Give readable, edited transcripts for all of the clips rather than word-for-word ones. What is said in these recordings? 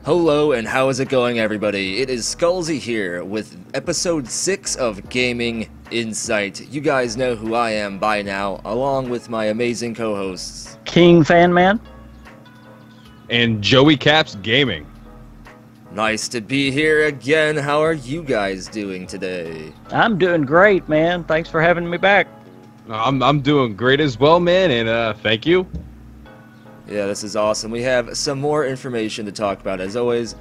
Hello and how is it going, everybody? It is Skullzi here with episode 6 of Gaming InSight. You guys know who I am by now, along with my amazing co-hosts KingFanMan and Joey Caps Gaming. Nice to be here again. How are you guys doing today? I'm doing great, man. Thanks for having me back. I'm doing great as well, man, and thank you. Yeah, this is awesome. We have some more information to talk about. As always,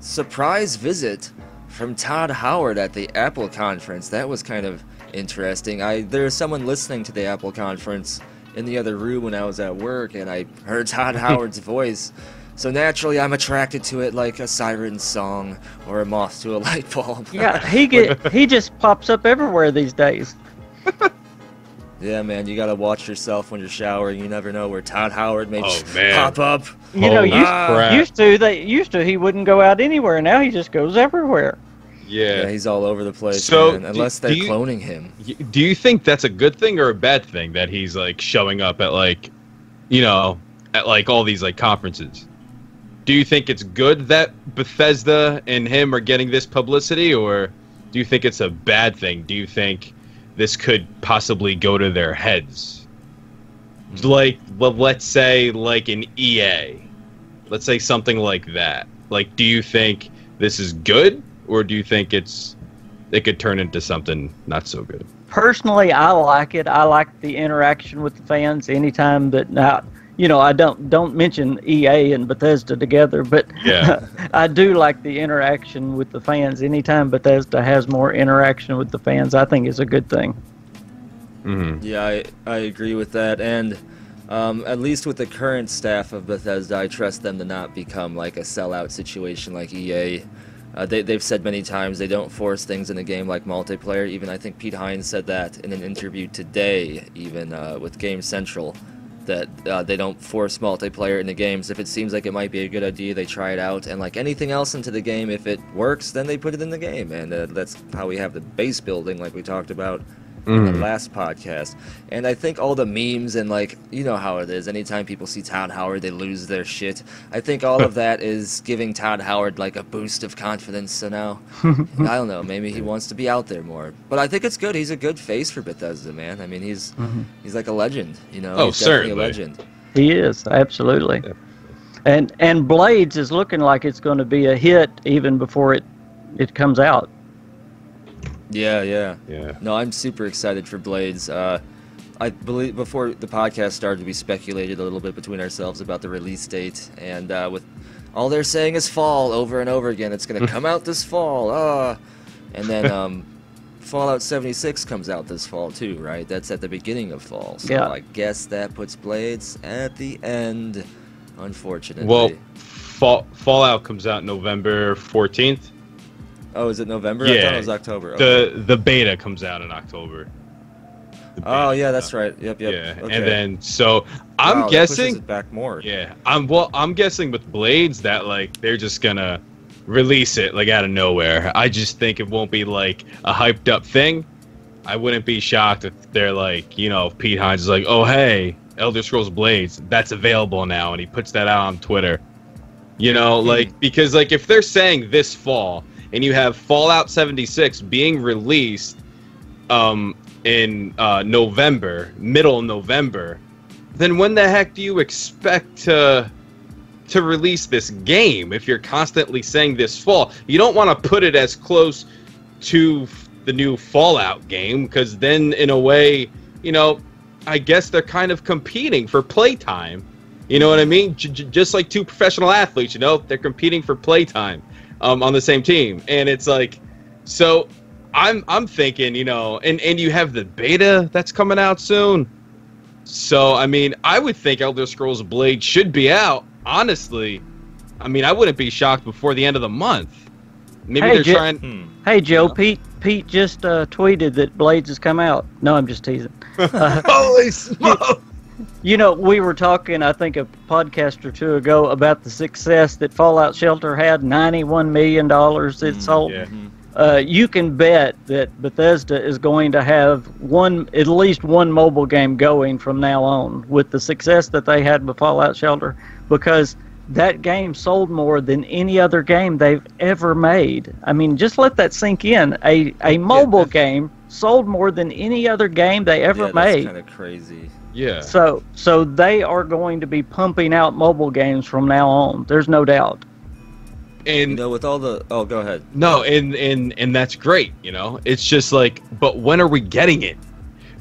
surprise visit from Todd Howard at the Apple conference. That was kind of interesting. There was someone listening to the Apple conference in the other room when I was at work, and I heard Todd Howard's voice. So naturally, I'm attracted to it like a siren song or a moth to a light bulb. Yeah, he just pops up everywhere these days. Yeah, man, you gotta watch yourself when you're showering. You never know where Todd Howard may pop up. You know, used to he wouldn't go out anywhere. Now he just goes everywhere. Yeah, he's all over the place, so man, unless they're cloning him. Do you think that's a good thing or a bad thing that he's like showing up at at all these like conferences? Do you think it's good that Bethesda and him are getting this publicity, or do you think it's a bad thing? Do you think this could possibly go to their heads? Like, well, let's say like an EA. Let's say something like that. Like, do you think this is good, or do you think it could turn into something not so good? Personally, I like it. I like the interaction with the fans anytime that now. You know, I don't mention EA and Bethesda together, but yeah. I do like the interaction with the fans. Anytime Bethesda has more interaction with the fans, I think is a good thing. Mm-hmm. Yeah, I agree with that, and at least with the current staff of Bethesda, I trust them to not become like a sellout situation like EA. They've said many times they don't force things in a game like multiplayer. Even I think Pete Hines said that in an interview today, even with Game Central, that they don't force multiplayer into games. If it seems like it might be a good idea, they try it out, and like anything else into the game, if it works, then they put it in the game, and that's how we have the base building like we talked about in the last podcast. And I think all the memes and like, you know how it is, anytime people see Todd Howard, they lose their shit. I think all of that is giving Todd Howard like a boost of confidence, so now, I don't know, maybe he wants to be out there more. But I think it's good. He's a good face for Bethesda, man. I mean, he's like a legend, you know? Oh, he's definitely certainly. a legend. He is, absolutely. Yeah. And Blades is looking like it's going to be a hit even before it comes out. Yeah. Yeah. No, I'm super excited for Blades. I believe before the podcast started, we speculated a little bit between ourselves about the release date, and with all they're saying is fall over and over again. It's going to come out this fall. And then Fallout 76 comes out this fall too, right? That's at the beginning of fall. So yeah. I guess that puts Blades at the end, unfortunately. Well, Fallout comes out November 14th. Oh, is it November? Yeah. I thought it was October. Okay. The beta comes out in October. Oh yeah, that's right. Yep. Yeah, Okay. and then so I'm Wow, that guessing pushes it back more. Yeah, I'm guessing with Blades that like they're just gonna release it like out of nowhere. I just think it won't be like a hyped up thing. I wouldn't be shocked if they're like, you know, Pete Hines is like, oh hey, Elder Scrolls Blades, that's available now, and he puts that out on Twitter. You know, like because like if they're saying this fall and you have Fallout 76 being released in November, middle November, then when the heck do you expect to release this game if you're constantly saying this fall? You don't want to put it as close to the new Fallout game, because then in a way, you know, I guess they're kind of competing for playtime. You know what I mean? Just like two professional athletes, you know, they're competing for playtime on the same team, and it's like, so I'm thinking, you know, and you have the beta that's coming out soon. So I mean, I would think Elder Scrolls Blade should be out. Honestly, I mean, I wouldn't be shocked before the end of the month. Maybe they're trying. Hey Joe, Pete just tweeted that Blades has come out. No, I'm just teasing. Holy smoke! You know, we were talking, I think, a podcast or two ago about the success that Fallout Shelter had. $91 million it sold. Yeah. You can bet that Bethesda is going to have at least one mobile game going from now on with the success that they had with Fallout Shelter, because that game sold more than any other game they've ever made. I mean, just let that sink in. A mobile game sold more than any other game they ever made. That's kind of crazy. Yeah. So they are going to be pumping out mobile games from now on. There's no doubt. And with all the go ahead. No, and that's great. It's just like, but when are we getting it?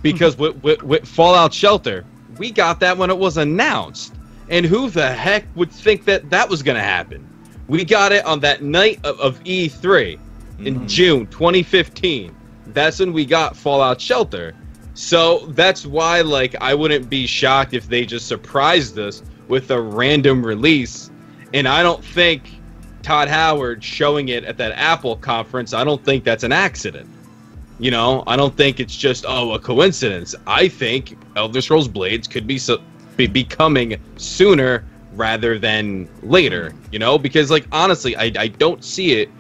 Because with Fallout Shelter, we got that when it was announced. And who the heck would think that was going to happen? We got it on that night of E3 in June 2015. That's when we got Fallout Shelter. So that's why, like, I wouldn't be shocked if they just surprised us with a random release. And I don't think Todd Howard showing it at that Apple conference, I don't think that's an accident. I don't think it's just, a coincidence. I think Elder Scrolls Blades could be coming sooner rather than later, because, like, honestly, I don't see it.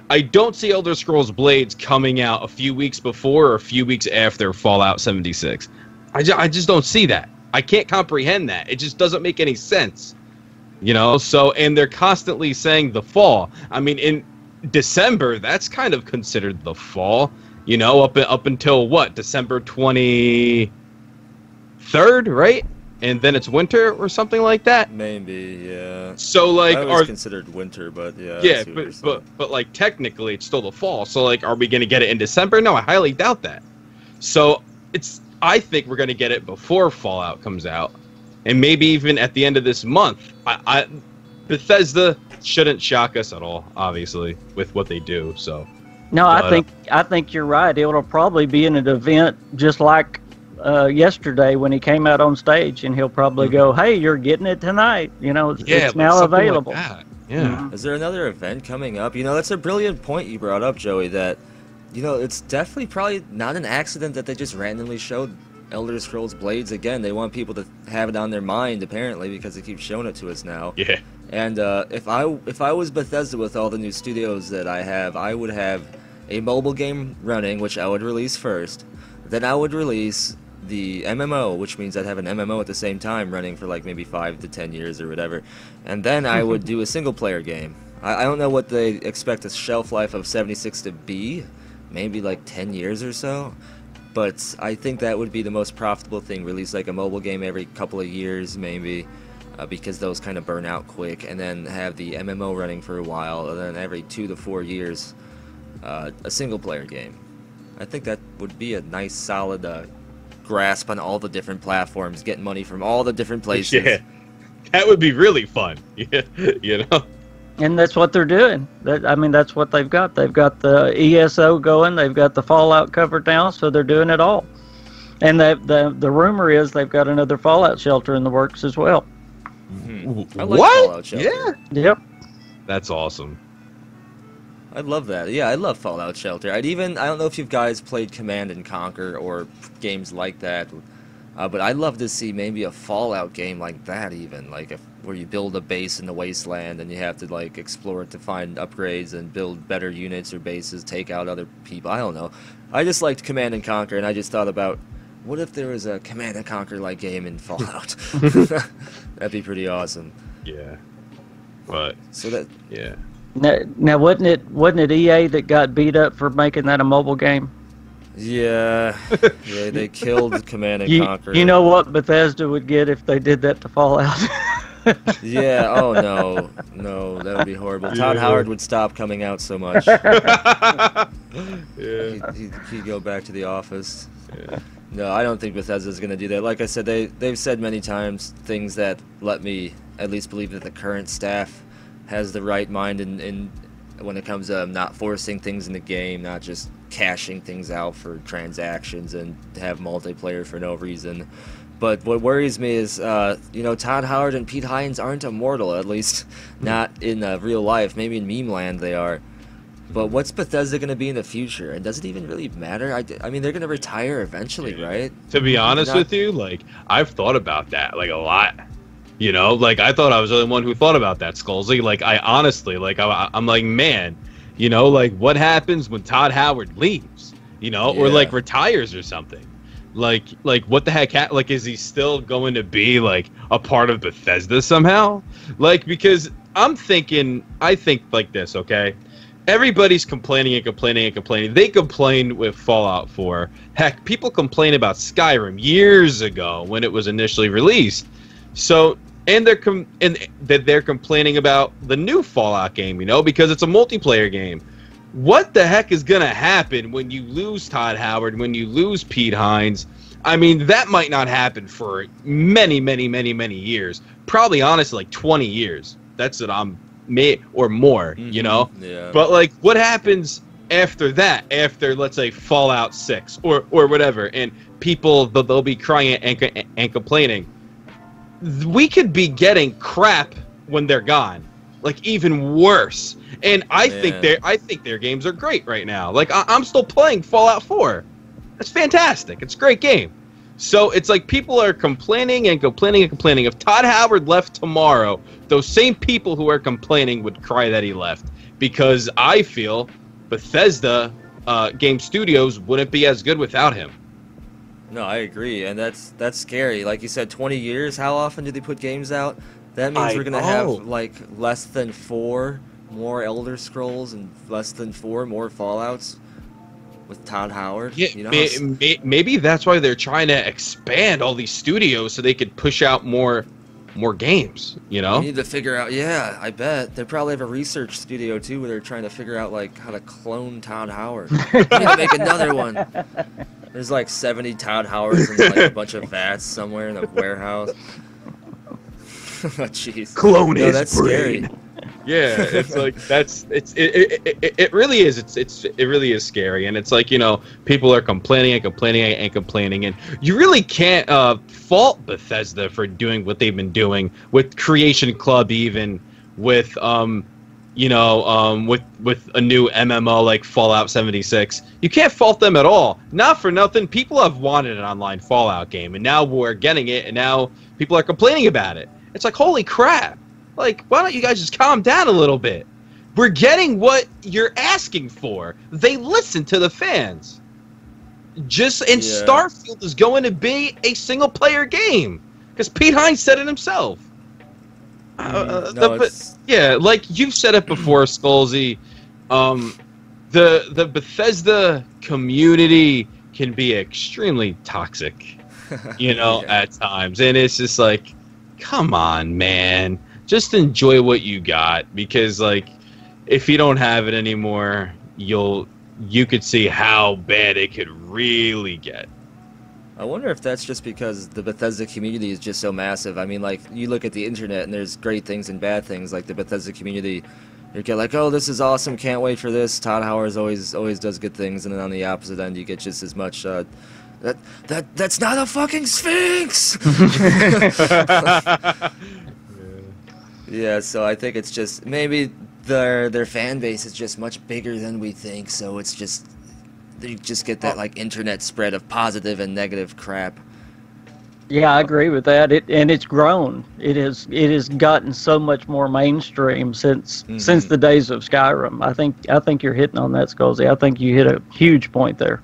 I don't see Elder Scrolls Blades coming out a few weeks before or a few weeks after Fallout 76. I just don't see that. I can't comprehend that. It just doesn't make any sense. So, and they're constantly saying the fall. I mean, in December, that's kind of considered the fall, up until what, December 23rd, right? And then it's winter or something like that. Maybe, yeah. So, like, I considered winter, but yeah. Yeah, but like, technically, it's still the fall. So, like, are we gonna get it in December? No, I highly doubt that. So I think we're gonna get it before Fallout comes out, and maybe even at the end of this month. Bethesda shouldn't shock us at all, obviously, with what they do. So. No, I think you're right. It'll probably be in an event just like yesterday when he came out on stage, and he'll probably go, "Hey, you're getting it tonight. It's now available." Like yeah. Is there another event coming up? That's a brilliant point you brought up, Joey. That it's definitely probably not an accident that they just randomly showed Elder Scrolls Blades again. They want people to have it on their mind, apparently, because they keep showing it to us now. Yeah. And if I was Bethesda with all the new studios that I have, I would have a mobile game running, which I would release first. Then I would release the MMO, which means I'd have an MMO at the same time running for like maybe 5 to 10 years or whatever. And then I would do a single-player game. I don't know what they expect a shelf life of 76 to be. Maybe like 10 years or so. But I think that would be the most profitable thing. Release like a mobile game every couple of years, maybe. Because those kind of burn out quick. And then have the MMO running for a while. And then every 2 to 4 years, a single-player game. I think that would be a nice, solid grasp on all the different platforms, getting money from all the different places. Yeah, that would be really fun. Yeah, And that's what they're doing. That's what they've got. They've got the ESO going. They've got the Fallout covered now, so they're doing it all. And the rumor is they've got another Fallout Shelter in the works as well. I like Fallout Shelter. Yeah. Yep. That's awesome. I love that. Yeah, I love Fallout Shelter. I don't know if you guys played Command and Conquer or games like that, but I'd love to see maybe a Fallout game like that even, like where you build a base in the wasteland and you have to like explore it to find upgrades and build better units or bases, take out other people. I don't know. I just liked Command and Conquer, and I just thought about, what if there was a Command and Conquer like game in Fallout? That'd be pretty awesome. Yeah. But so that yeah. Now wasn't it EA that got beat up for making that a mobile game? Yeah, they killed Command and Conquer. You know what Bethesda would get if they did that to Fallout? Yeah, oh no, that would be horrible. Todd Howard would stop coming out so much. Yeah. He'd go back to the office. Yeah. No, I don't think Bethesda's going to do that. Like I said, they've said many times things that let me at least believe that the current staff has the right mind in when it comes to not forcing things in the game, not just cashing things out for transactions and have multiplayer for no reason. But what worries me is, Todd Howard and Pete Hines aren't immortal, at least not in real life. Maybe in meme land they are. But what's Bethesda going to be in the future? And does it even really matter? I mean, they're going to retire eventually, right? To be honest with you, like, I've thought about that, like, a lot. Like, I thought I was the only one who thought about that, Skullzi. Like, I honestly, like, I'm like, man, like, what happens when Todd Howard leaves? Or, like, retires or something? Like what the heck? Like, is he still going to be like a part of Bethesda somehow? Like, because I think like this, okay? Everybody's complaining and complaining and complaining. They complained with Fallout 4. Heck, people complained about Skyrim years ago when it was initially released. So, and they're complaining about the new Fallout game, because it's a multiplayer game. What the heck is gonna happen when you lose Todd Howard, when you lose Pete Hines? I mean, that might not happen for many, many, many, many years. Probably, honestly, like 20 years. That's what or more, Yeah. But like, what happens after that? After, let's say, Fallout 6 or whatever, and people they'll be crying and complaining. We could be getting crap when they're gone, like even worse. And I think their games are great right now. Like I'm still playing Fallout 4. That's fantastic. It's a great game. So it's like people are complaining and complaining and complaining. If Todd Howard left tomorrow, those same people who are complaining would cry that he left, because I feel Bethesda Game Studios wouldn't be as good without him. No, I agree, and that's scary. Like you said, 20 years. How often do they put games out? That means we're gonna have like less than 4 more Elder Scrolls and less than 4 more Fallouts with Todd Howard. Yeah, maybe that's why they're trying to expand all these studios so they could push out more games. You need to figure out. Yeah, I bet they probably have a research studio too, where they're trying to figure out like how to clone Todd Howard. We need to make another one. There's like 70 Todd Howards in like a bunch of vats somewhere in a warehouse. Jeez. Clone his that's brain. Scary. Yeah, it's like it really is. It really is scary, and it's like people are complaining and complaining and complaining, and you really can't fault Bethesda for doing what they've been doing with Creation Club, even with with a new MMO like Fallout 76. You can't fault them at all. Not for nothing, people have wanted an online Fallout game, and now we're getting it, and now people are complaining about it. It's like, holy crap. Like, why don't you guys just calm down a little bit? We're getting what you're asking for. They listen to the fans. Starfield is going to be a single-player game, because Pete Hines said it himself. Like you've said it before, Skullzi. The Bethesda community can be extremely toxic, at times, and it's just like, come on, man. Just enjoy what you got, because like if you don't have it anymore, you could see how bad it could really get. I wonder if that's just because the Bethesda community is just so massive. I mean, like, you look at the internet and there's great things and bad things. Like the Bethesda community, you get like, oh, this is awesome, can't wait for this. Todd Howard always does good things, and then on the opposite end, you get just as much. That's not a fucking Sphinx. Yeah, so I think it's just maybe their fan base is just much bigger than we think, so it's just they just get that like internet spread of positive and negative crap. Yeah, I agree with that. It's grown. It has gotten so much more mainstream since the days of Skyrim. I think you're hitting on that, Skullzi. I think you hit a huge point there.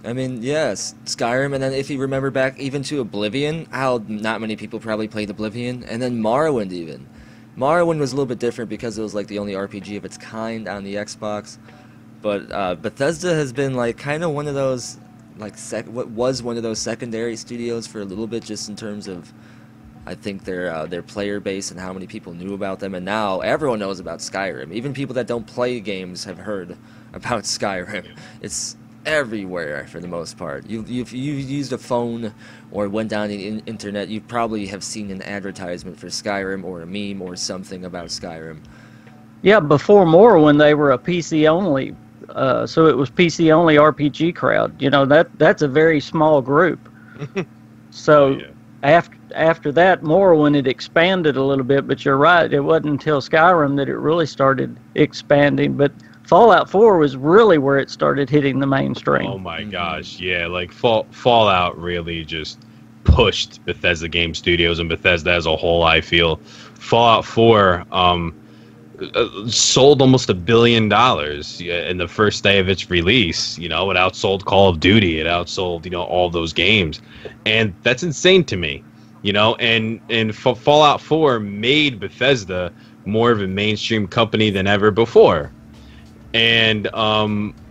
I mean, yes, Skyrim, and then if you remember back even to Oblivion, how not many people probably played Oblivion, and then Morrowind even. Morrowind was a little bit different because it was like the only RPG of its kind on the Xbox, but Bethesda has been like kind of one of those what was one of those secondary studios for a little bit, just in terms of I think their player base and how many people knew about them, and now everyone knows about Skyrim. Even people that don't play games have heard about Skyrim. It's everywhere for the most part. You've used a phone or went down the internet, you probably have seen an advertisement for Skyrim or a meme or something about Skyrim. Yeah, before Morrowind, they were a PC only, so it was PC only RPG crowd. That's a very small group. So after that, Morrowind it expanded a little bit, but you're right, it wasn't until Skyrim that it really started expanding. But Fallout 4 was really where it started hitting the mainstream. Oh my gosh, yeah, like Fallout really just pushed Bethesda Game Studios and Bethesda as a whole, I feel. Fallout 4, sold almost $1 billion in the first day of its release. You know, it outsold Call of Duty, it outsold, you know, all those games, and that's insane to me. You know, and Fallout 4 made Bethesda more of a mainstream company than ever before. And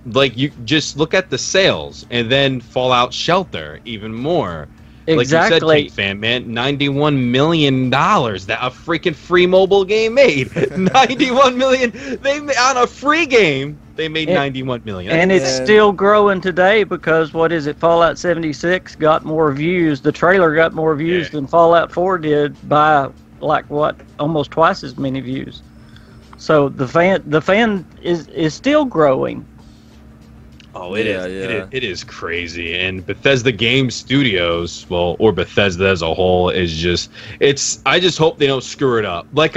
like, you just look at the sales, and then Fallout Shelter even more. Exactly. Like you said, KingFanMan, $91 million that a freaking free mobile game made. 91 million they made on a free game. They made 91 million. And it's still growing today because, what is it, Fallout 76 got more views. The trailer got more views than Fallout 4 did by, like, what, almost twice as many views. So the fan is still growing. Oh, it is. It is crazy. And Bethesda Game Studios, well, or Bethesda as a whole, is just, I just hope they don't screw it up. Like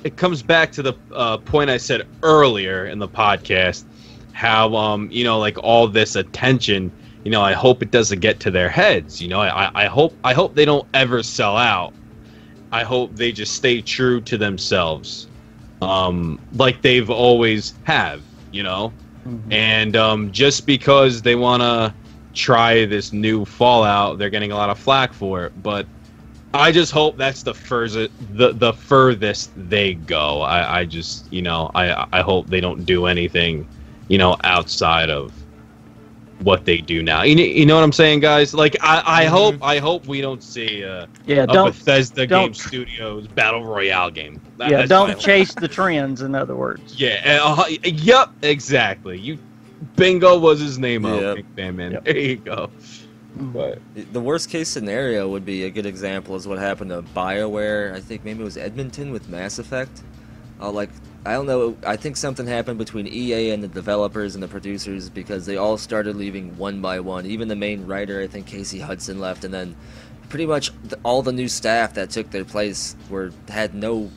it comes back to the point I said earlier in the podcast, how you know, like, all this attention, you know, I hope it doesn't get to their heads. You know, I hope they don't ever sell out. I hope they just stay true to themselves, like they've always have. You know. Mm-hmm. And just because they want to try this new Fallout, they're getting a lot of flack for it. But I just hope that's the furthest they go. I just, you know, I hope they don't do anything, you know, outside of what they do now. You know what I'm saying, guys? Like, I hope we don't see a Bethesda Game Studios Battle Royale game. Don't chase the trends, in other words. Yeah, yep, exactly. Bingo was his name. KingFanMan. Yep. There you go. But the worst case scenario would be a good example is what happened to BioWare. I think maybe it was Edmonton with Mass Effect. I don't know, I think something happened between EA and the developers and the producers, because they all started leaving one by one. Even the main writer, I think Casey Hudson, left, and then pretty much all the new staff that took their place had no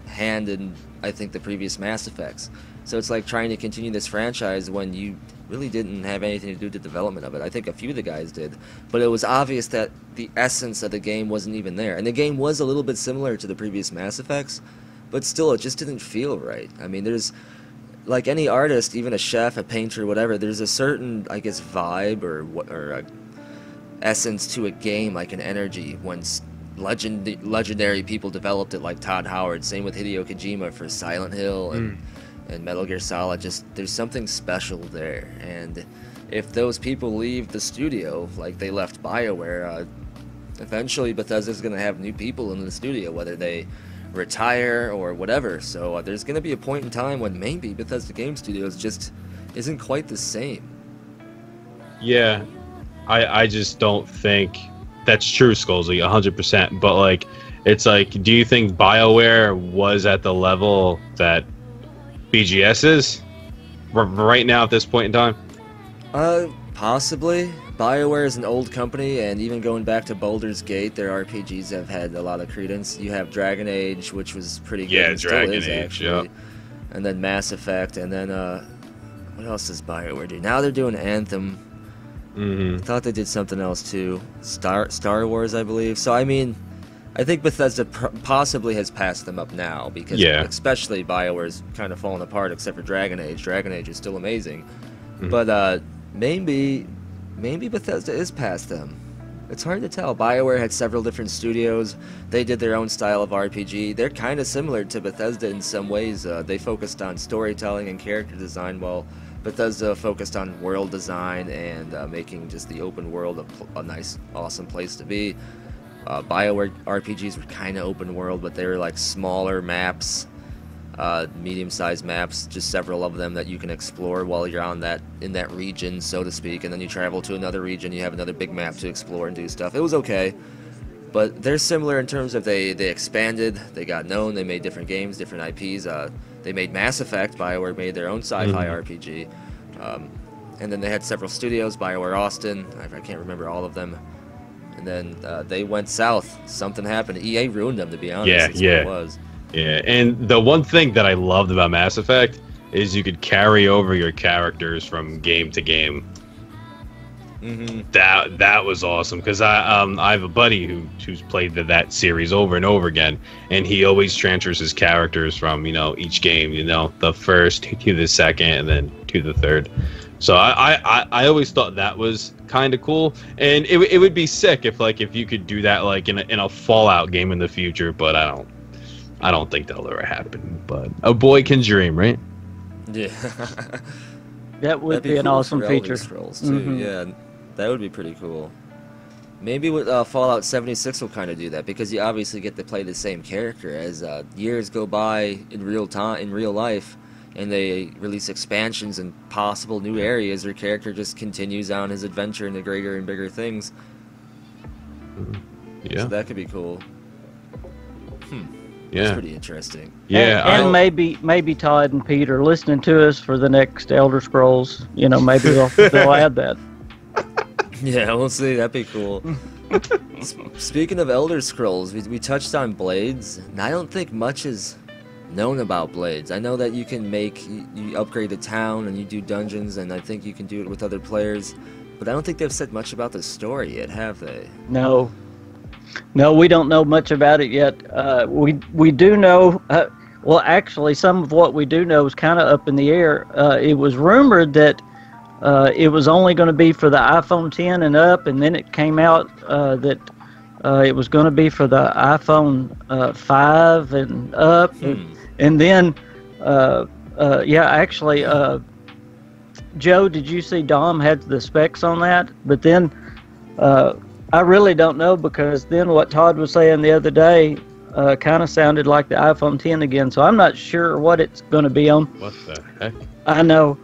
hand in, I think, the previous Mass Effects. So it's like trying to continue this franchise when you really didn't have anything to do with the development of it. I think a few of the guys did, but it was obvious that the essence of the game wasn't even there. And the game was a little bit similar to the previous Mass Effects, but still, it just didn't feel right. I mean, there's, like any artist, even a chef, a painter, whatever, there's a certain, I guess, vibe or essence to a game, like an energy. Once legendary people developed it, like Todd Howard. Same with Hideo Kojima for Silent Hill and Metal Gear Solid. Just, there's something special there. And if those people leave the studio, like they left BioWare, eventually Bethesda's going to have new people in the studio, whether they retire or whatever. So there's going to be a point in time when maybe Bethesda Game Studios just isn't quite the same. Yeah, I just don't think that's true, Skullzi, 100%. But, like, it's like, do you think BioWare was at the level that BGS is right now at this point in time? Possibly. BioWare is an old company, and even going back to Baldur's Gate, their RPGs have had a lot of credence. You have Dragon Age, which was pretty good. Yeah, Dragon Age, actually. Yeah. And then Mass Effect, and then what else does BioWare do? Now they're doing Anthem. I thought they did something else too. Star Wars, I believe. So I mean, I think Bethesda possibly has passed them up now, because especially BioWare's kind of fallen apart, except for Dragon Age. Dragon Age is still amazing, but maybe Bethesda is past them. It's hard to tell. BioWare had several different studios. They did their own style of RPG. They're kind of similar to Bethesda in some ways. They focused on storytelling and character design, while Bethesda focused on world design and making just the open world a nice, awesome place to be. BioWare RPGs were kind of open world, but they were like smaller maps, medium-sized maps, just several of them that you can explore while you're in that region, so to speak. And then you travel to another region, you have another big map to explore and do stuff. It was okay, but they're similar in terms of they expanded, they got known, they made different games, different IPs. They made Mass Effect. BioWare made their own sci-fi RPG. And then they had several studios, BioWare Austin, I can't remember all of them. And then they went south. Something happened. EA ruined them, to be honest. That's what it was. Yeah, and the one thing that I loved about Mass Effect is you could carry over your characters from game to game. That was awesome because I have a buddy who's played that series over and over again, and he always transfers his characters from each game, the first to the second and then to the third. So I always thought that was kind of cool, and it would be sick if you could do that in a Fallout game in the future, but I don't think that'll ever happen. But a boy can dream, right? Yeah. That would be an awesome feature. Scrolls too. Yeah, that would be pretty cool. Maybe with Fallout 76 will kind of do that, because you obviously get to play the same character as years go by in real life, and they release expansions and possible new areas. Your character just continues on his adventure into greater and bigger things. Yeah, so that could be cool. Yeah, that's pretty interesting. Yeah, and maybe Todd and Pete are listening to us for the next Elder Scrolls. Maybe they'll add that. Yeah, we'll see. That'd be cool. Speaking of Elder Scrolls, we touched on Blades, and I don't think much is known about Blades. I know that you can you upgrade a town and you do dungeons, and I think you can do it with other players, but I don't think they've said much about the story yet, have they? No, we don't know much about it yet. We do know. Well, actually, some of what we do know is kind of up in the air. It was rumored that it was only going to be for the iPhone 10 and up, and then it came out that it was going to be for the iPhone 5 and up, and then actually, Joe, did you see Dom had the specs on that? But then I really don't know, because then what Todd was saying the other day kind of sounded like the iPhone 10 again, so I'm not sure what it's going to be on. What the heck? I know,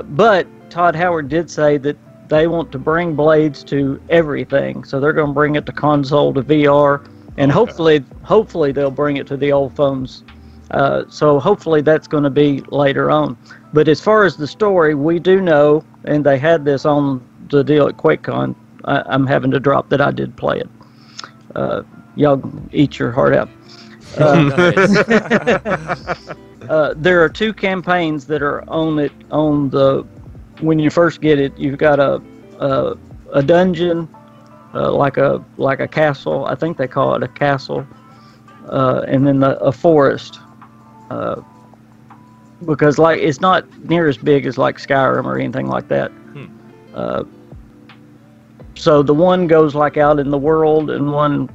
but Todd Howard did say that they want to bring Blades to everything, so they're going to bring it to console, to VR, and hopefully they'll bring it to the old phones. So hopefully that's going to be later on. But as far as the story, we do know, and they had this on the deal at QuakeCon. I'm having to drop that I did play it. Y'all eat your heart out. There are 2 campaigns that are on it when you first get it. You've got a dungeon, like a castle. I think they call it a castle, and then a forest. Because it's not near as big as like Skyrim or anything like that. So the one goes out in the world, and one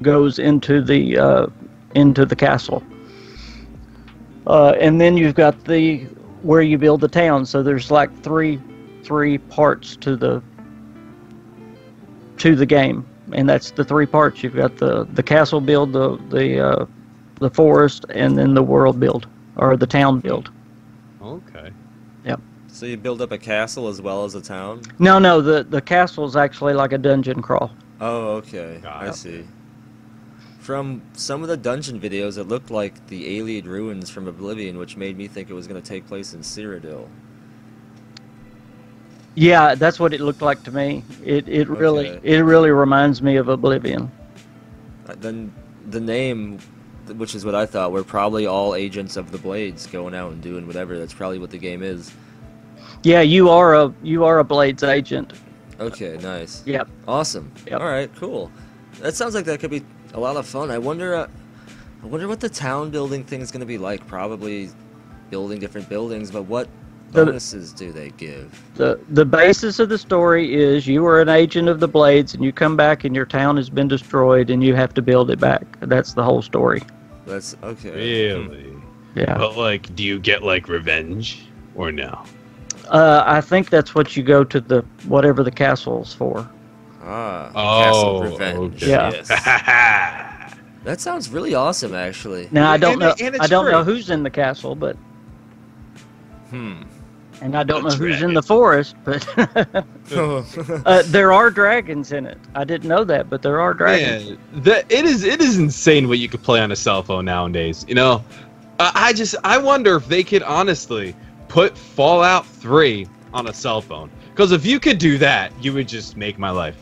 goes into the castle. And then you've got where you build the town. So there's three parts to the game, and that's the 3 parts. You've got the castle build, the forest, and then the world build, or the town build. Okay. Yep. So you build up a castle as well as a town? No, the castle is actually like a dungeon crawl. Oh, okay. I see. From some of the dungeon videos, it looked like the alien ruins from Oblivion, which made me think it was going to take place in Cyrodiil. Yeah, that's what it looked like to me. It really reminds me of Oblivion. Then the name, which is what I thought, we're probably all agents of the Blades going out and doing whatever. That's probably what the game is. Yeah, you are a Blades agent. Okay, nice. Yep. Awesome. Yep. All right, cool. That sounds like that could be a lot of fun. I wonder what the town building thing is going to be like. Probably building different buildings, but what bonuses do they give? The basis of the story is you are an agent of the Blades, and you come back and your town has been destroyed, and you have to build it back. That's the whole story. That's okay. Really? Yeah. But do you get revenge or no? I think that's what you go to whatever the castle's for. Castle Revenge. Okay. Yeah. Yes. That sounds really awesome, actually. Now I don't know. And I don't know free. who's in the castle, but. And I don't know who's in dragon. the forest, but there are dragons in it. I didn't know that, but there are dragons. Man, it is insane what you could play on a cell phone nowadays. I wonder if they could honestly put Fallout 3 on a cell phone. Because if you could do that, you would just make my life.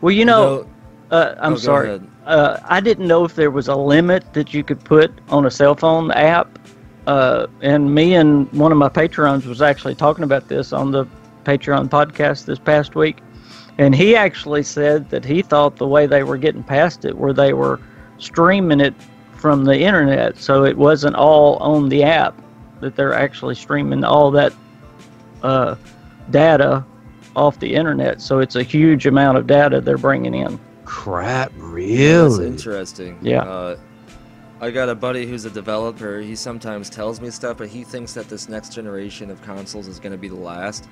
Well, I'm sorry. I didn't know if there was a limit that you could put on a cell phone app. And me and one of my patrons was actually talking about this on the Patreon podcast this past week, and he actually said that he thought the way they were getting past it were they were streaming it from the internet, so it wasn't all on the app, that they're actually streaming all that data off the internet. So it's a huge amount of data they're bringing in. Crap, That's really? interesting. Yeah. I got a buddy who's a developer. He sometimes tells me stuff, but he thinks that this next generation of consoles is going to be the last,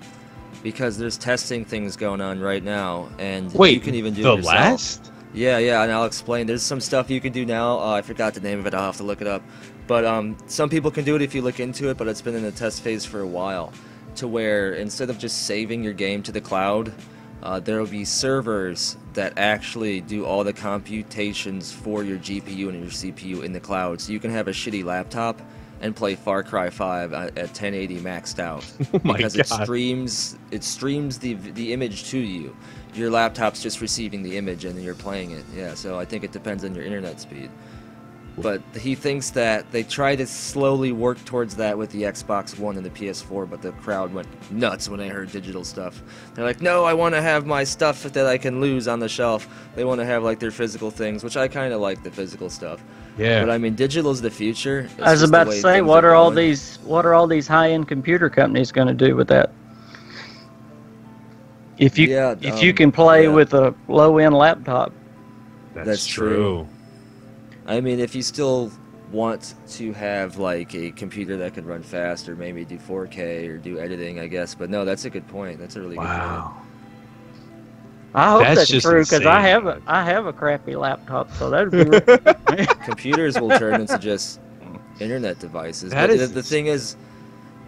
because there's testing things going on right now, and Wait, you can even do the it yourself. last? Yeah, and I'll explain. There's some stuff you can do now. I forgot the name of it. I'll have to look it up. But some people can do it if you look into it, but it's been in the test phase for a while, to where instead of just saving your game to the cloud, there will be servers that actually do all the computations for your GPU and your CPU in the cloud. So you can have a shitty laptop and play Far Cry 5 at 1080 maxed out. Oh my because God. it streams the image to you. Your laptop's just receiving the image and you're playing it. Yeah, so I think it depends on your internet speed. But he thinks that they try to slowly work towards that with the Xbox One and the PS4, but the crowd went nuts when they heard digital stuff. They're like, no, I want to have my stuff that I can lose on the shelf. They want to have like their physical things, which I kind of like the physical stuff. Yeah. But I mean, digital's the future. It's I was just the about to way say, things what are all going. these high-end computer companies going to do with that? If you can play with a low-end laptop. That's true. I mean, if you still want to have like a computer that can run fast, or maybe do 4K or do editing, I guess. But no, that's a good point. That's a really good point. I hope that's just true, because insane. I have a crappy laptop, so that'd be. Computers will turn into just internet devices. That But is the thing is,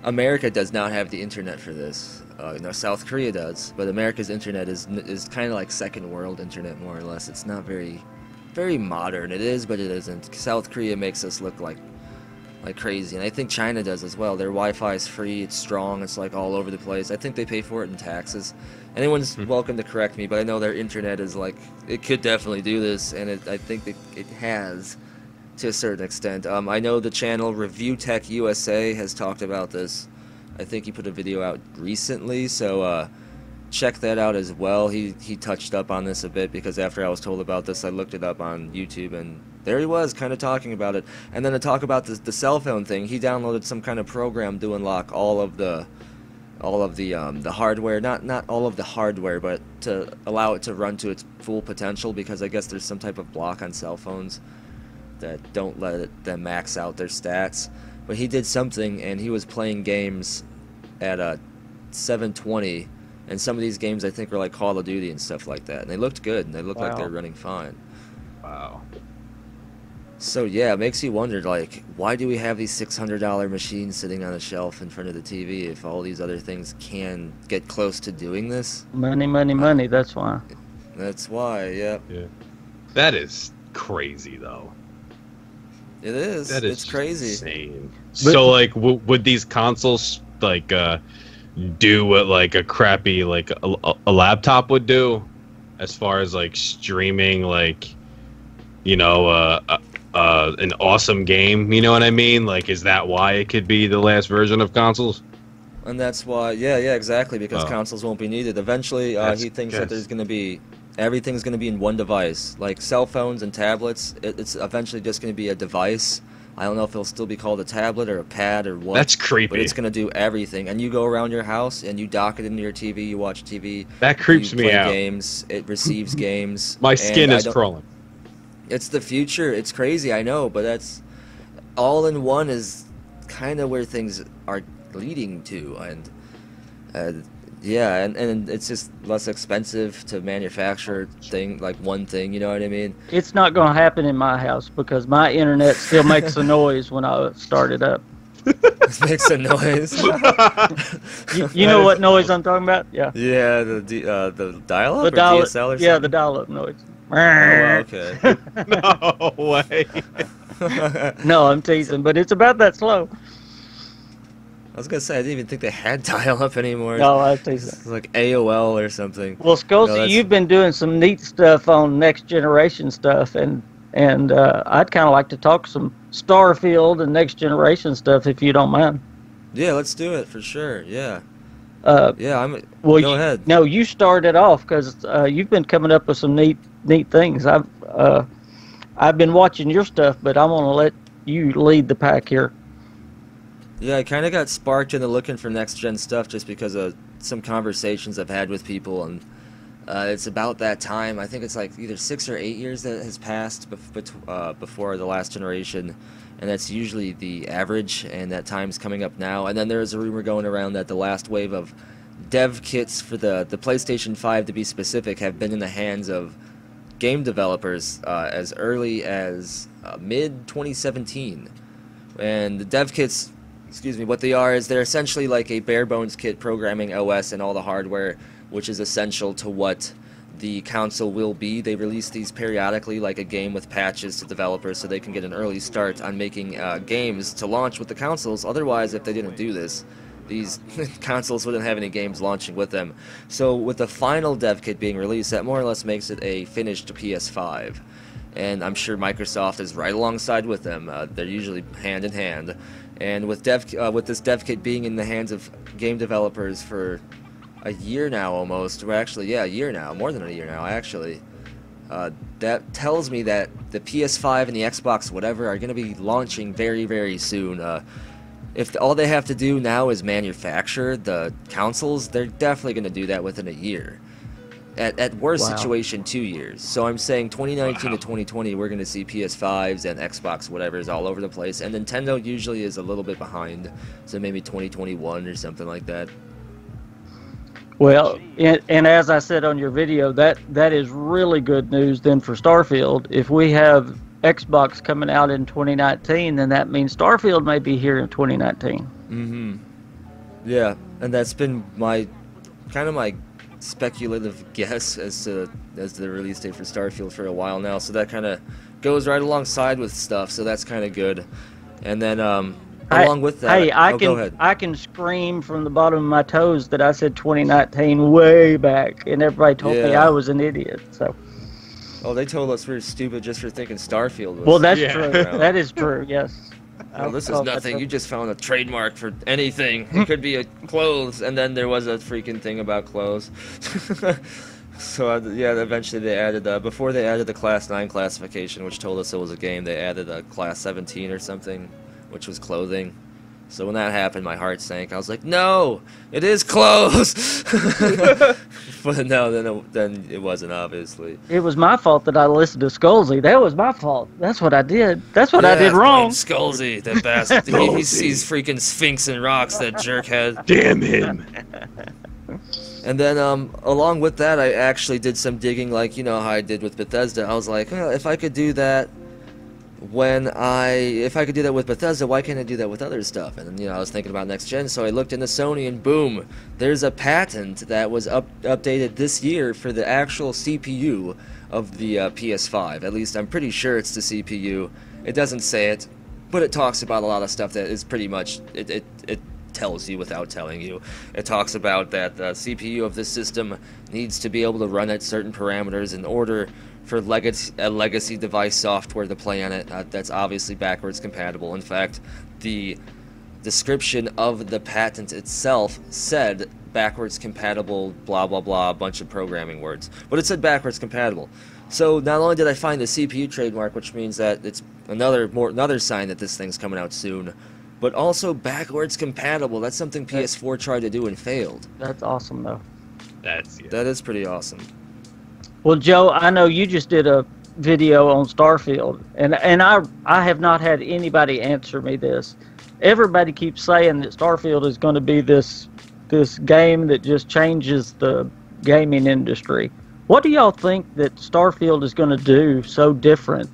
America does not have the internet for this. South Korea does, but America's internet is kind of like second world internet, more or less. It's not very modern. It is, but it isn't. South Korea makes us look like crazy, and I think China does as well. Their Wi-Fi is free. It's strong. It's like all over the place. I think they pay for it in taxes. Anyone's welcome to correct me, but I know their internet is like, it could definitely do this, and I think it has to a certain extent. I know the channel Review Tech USA has talked about this. I think he put a video out recently, so check that out as well. He touched up on this a bit, because after I was told about this, I looked it up on YouTube, and there he was kind of talking about it. And then to talk about the cell phone thing, he downloaded some kind of program to unlock all of the hardware, not all of the hardware, but to allow it to run to its full potential, because I guess there's some type of block on cell phones that don't let them max out their stats. But he did something, and he was playing games at 720, and some of these games I think were like Call of Duty and stuff like that, and they looked good, and they looked like they're running fine. Wow. So yeah, it makes you wonder, like, why do we have these $600 machines sitting on a shelf in front of the TV if all these other things can get close to doing this? Money, that's why. That's why, yeah. That is crazy, though. It is. That is it's crazy. Insane. So, like, would these consoles like do what like a crappy like a laptop would do, as far as like streaming, like, you know, an awesome game? You know what I mean? Like, is that why it could be the last version of consoles? And that's why, yeah, exactly, because consoles won't be needed. Eventually, he thinks that there's going to be, everything's going to be in one device. Like cell phones and tablets, it's eventually just going to be a device. I don't know if it'll still be called a tablet or a pad or what. That's creepy. But it's going to do everything. And you go around your house and you dock it into your TV, you watch TV. That creeps me out. You play games, it receives games. My skin is crawling. It's the future. It's crazy, I know, but that's all in one is kind of where things are leading to, and yeah, and it's just less expensive to manufacture one thing, you know what I mean? It's not going to happen in my house, because my internet still makes a noise when I start it up. It makes a noise. You know what noise I'm talking about? Yeah. Yeah, the dial-up or DSL or something? Yeah, the dial-up noise. Oh, okay. No way. No, I'm teasing, but it's about that slow. I was gonna say, I didn't even think they had dial-up anymore. No, I teasing. It's like AOL or something. Well, Skullzi, you've been doing some neat stuff on next generation stuff, and I'd kind of like to talk some Starfield and next generation stuff, if you don't mind. Yeah, let's do it for sure. Yeah. Yeah, Well, go ahead. no, you started off because you've been coming up with some neat things. I've been watching your stuff, but I want to let you lead the pack here. Yeah, I kind of got sparked into looking for next gen stuff just because of some conversations I've had with people, and it's about that time. I think it's like either 6 or 8 years that has passed before the last generation, and that's usually the average, and that time's coming up now. And then there's a rumor going around that the last wave of dev kits for the PlayStation 5, to be specific, have been in the hands of game developers as early as mid 2017. And the dev kits, what they are is they're essentially like a bare bones kit programming OS and all the hardware which is essential to what the console will be. They release these periodically like a game with patches to developers so they can get an early start on making games to launch with the consoles. Otherwise, if they didn't do this, these consoles wouldn't have any games launching with them. So with the final dev kit being released, that more or less makes it a finished PS5. And I'm sure Microsoft is right alongside with them. They're usually hand in hand. And with this dev kit being in the hands of game developers for a year now almost, well, actually, yeah, a year now, more than a year now, actually, that tells me that the PS5 and the Xbox whatever are going to be launching very, very soon. If all they have to do now is manufacture the consoles, they're definitely going to do that within a year. At worst situation, 2 years. So I'm saying 2019 to 2020, we're going to see PS5s and Xbox whatever's all over the place. And Nintendo usually is a little bit behind, so maybe 2021 or something like that. Well, and as I said on your video, that is really good news then for Starfield. If we have Xbox coming out in 2019, then that means Starfield may be here in 2019. Mm-hmm. Yeah, and that's been my speculative guess as the release date for Starfield for a while now, so that kind of goes right alongside with stuff, so that's kind of good. And then along with that, go ahead. I can scream from the bottom of my toes that I said 2019 way back, and everybody told me I was an idiot. So. Oh, they told us we were stupid just for thinking Starfield was. Well, that's true. That is true. Yes. Well, this is nothing. You just found a trademark for anything. It could be a clothes, and then there was a freaking thing about clothes. So yeah, eventually they added before they added the Class 9 classification, which told us it was a game. They added a Class 17 or something, which was clothing. So when that happened, my heart sank. I was like, no, it is clothes. But no, then it wasn't, obviously. It was my fault that I listened to Skullzi. That was my fault. That's what I did. That's what I did wrong. Skullzi, that bastard. He sees freaking Sphinx and rocks, that jerkhead. Damn him. And then along with that, I actually did some digging, like, you know how I did with Bethesda. I was like, if I could do that if I could do that with Bethesda, why can't I do that with other stuff? And I was thinking about next gen, so I looked into Sony, and boom, there's a patent that was updated this year for the actual CPU of the PS5. At least I'm pretty sure it's the CPU. It doesn't say it, but it talks about a lot of stuff that is pretty much it tells you without telling you. It talks about that the CPU of this system needs to be able to run at certain parameters in order for legacy device software to play on it. That's obviously backwards compatible. In fact, the description of the patent itself said backwards compatible, blah blah blah, a bunch of programming words, but it said backwards compatible. So not only did I find the CPU trademark, which means that it's another sign that this thing's coming out soon, but also backwards compatible. That's something PS4 tried to do and failed. That's awesome, though. That is pretty awesome. Well, Joe, I know you just did a video on Starfield, and I have not had anybody answer me this. Everybody keeps saying that Starfield is going to be this game that just changes the gaming industry. What do y'all think that Starfield is going to do so different?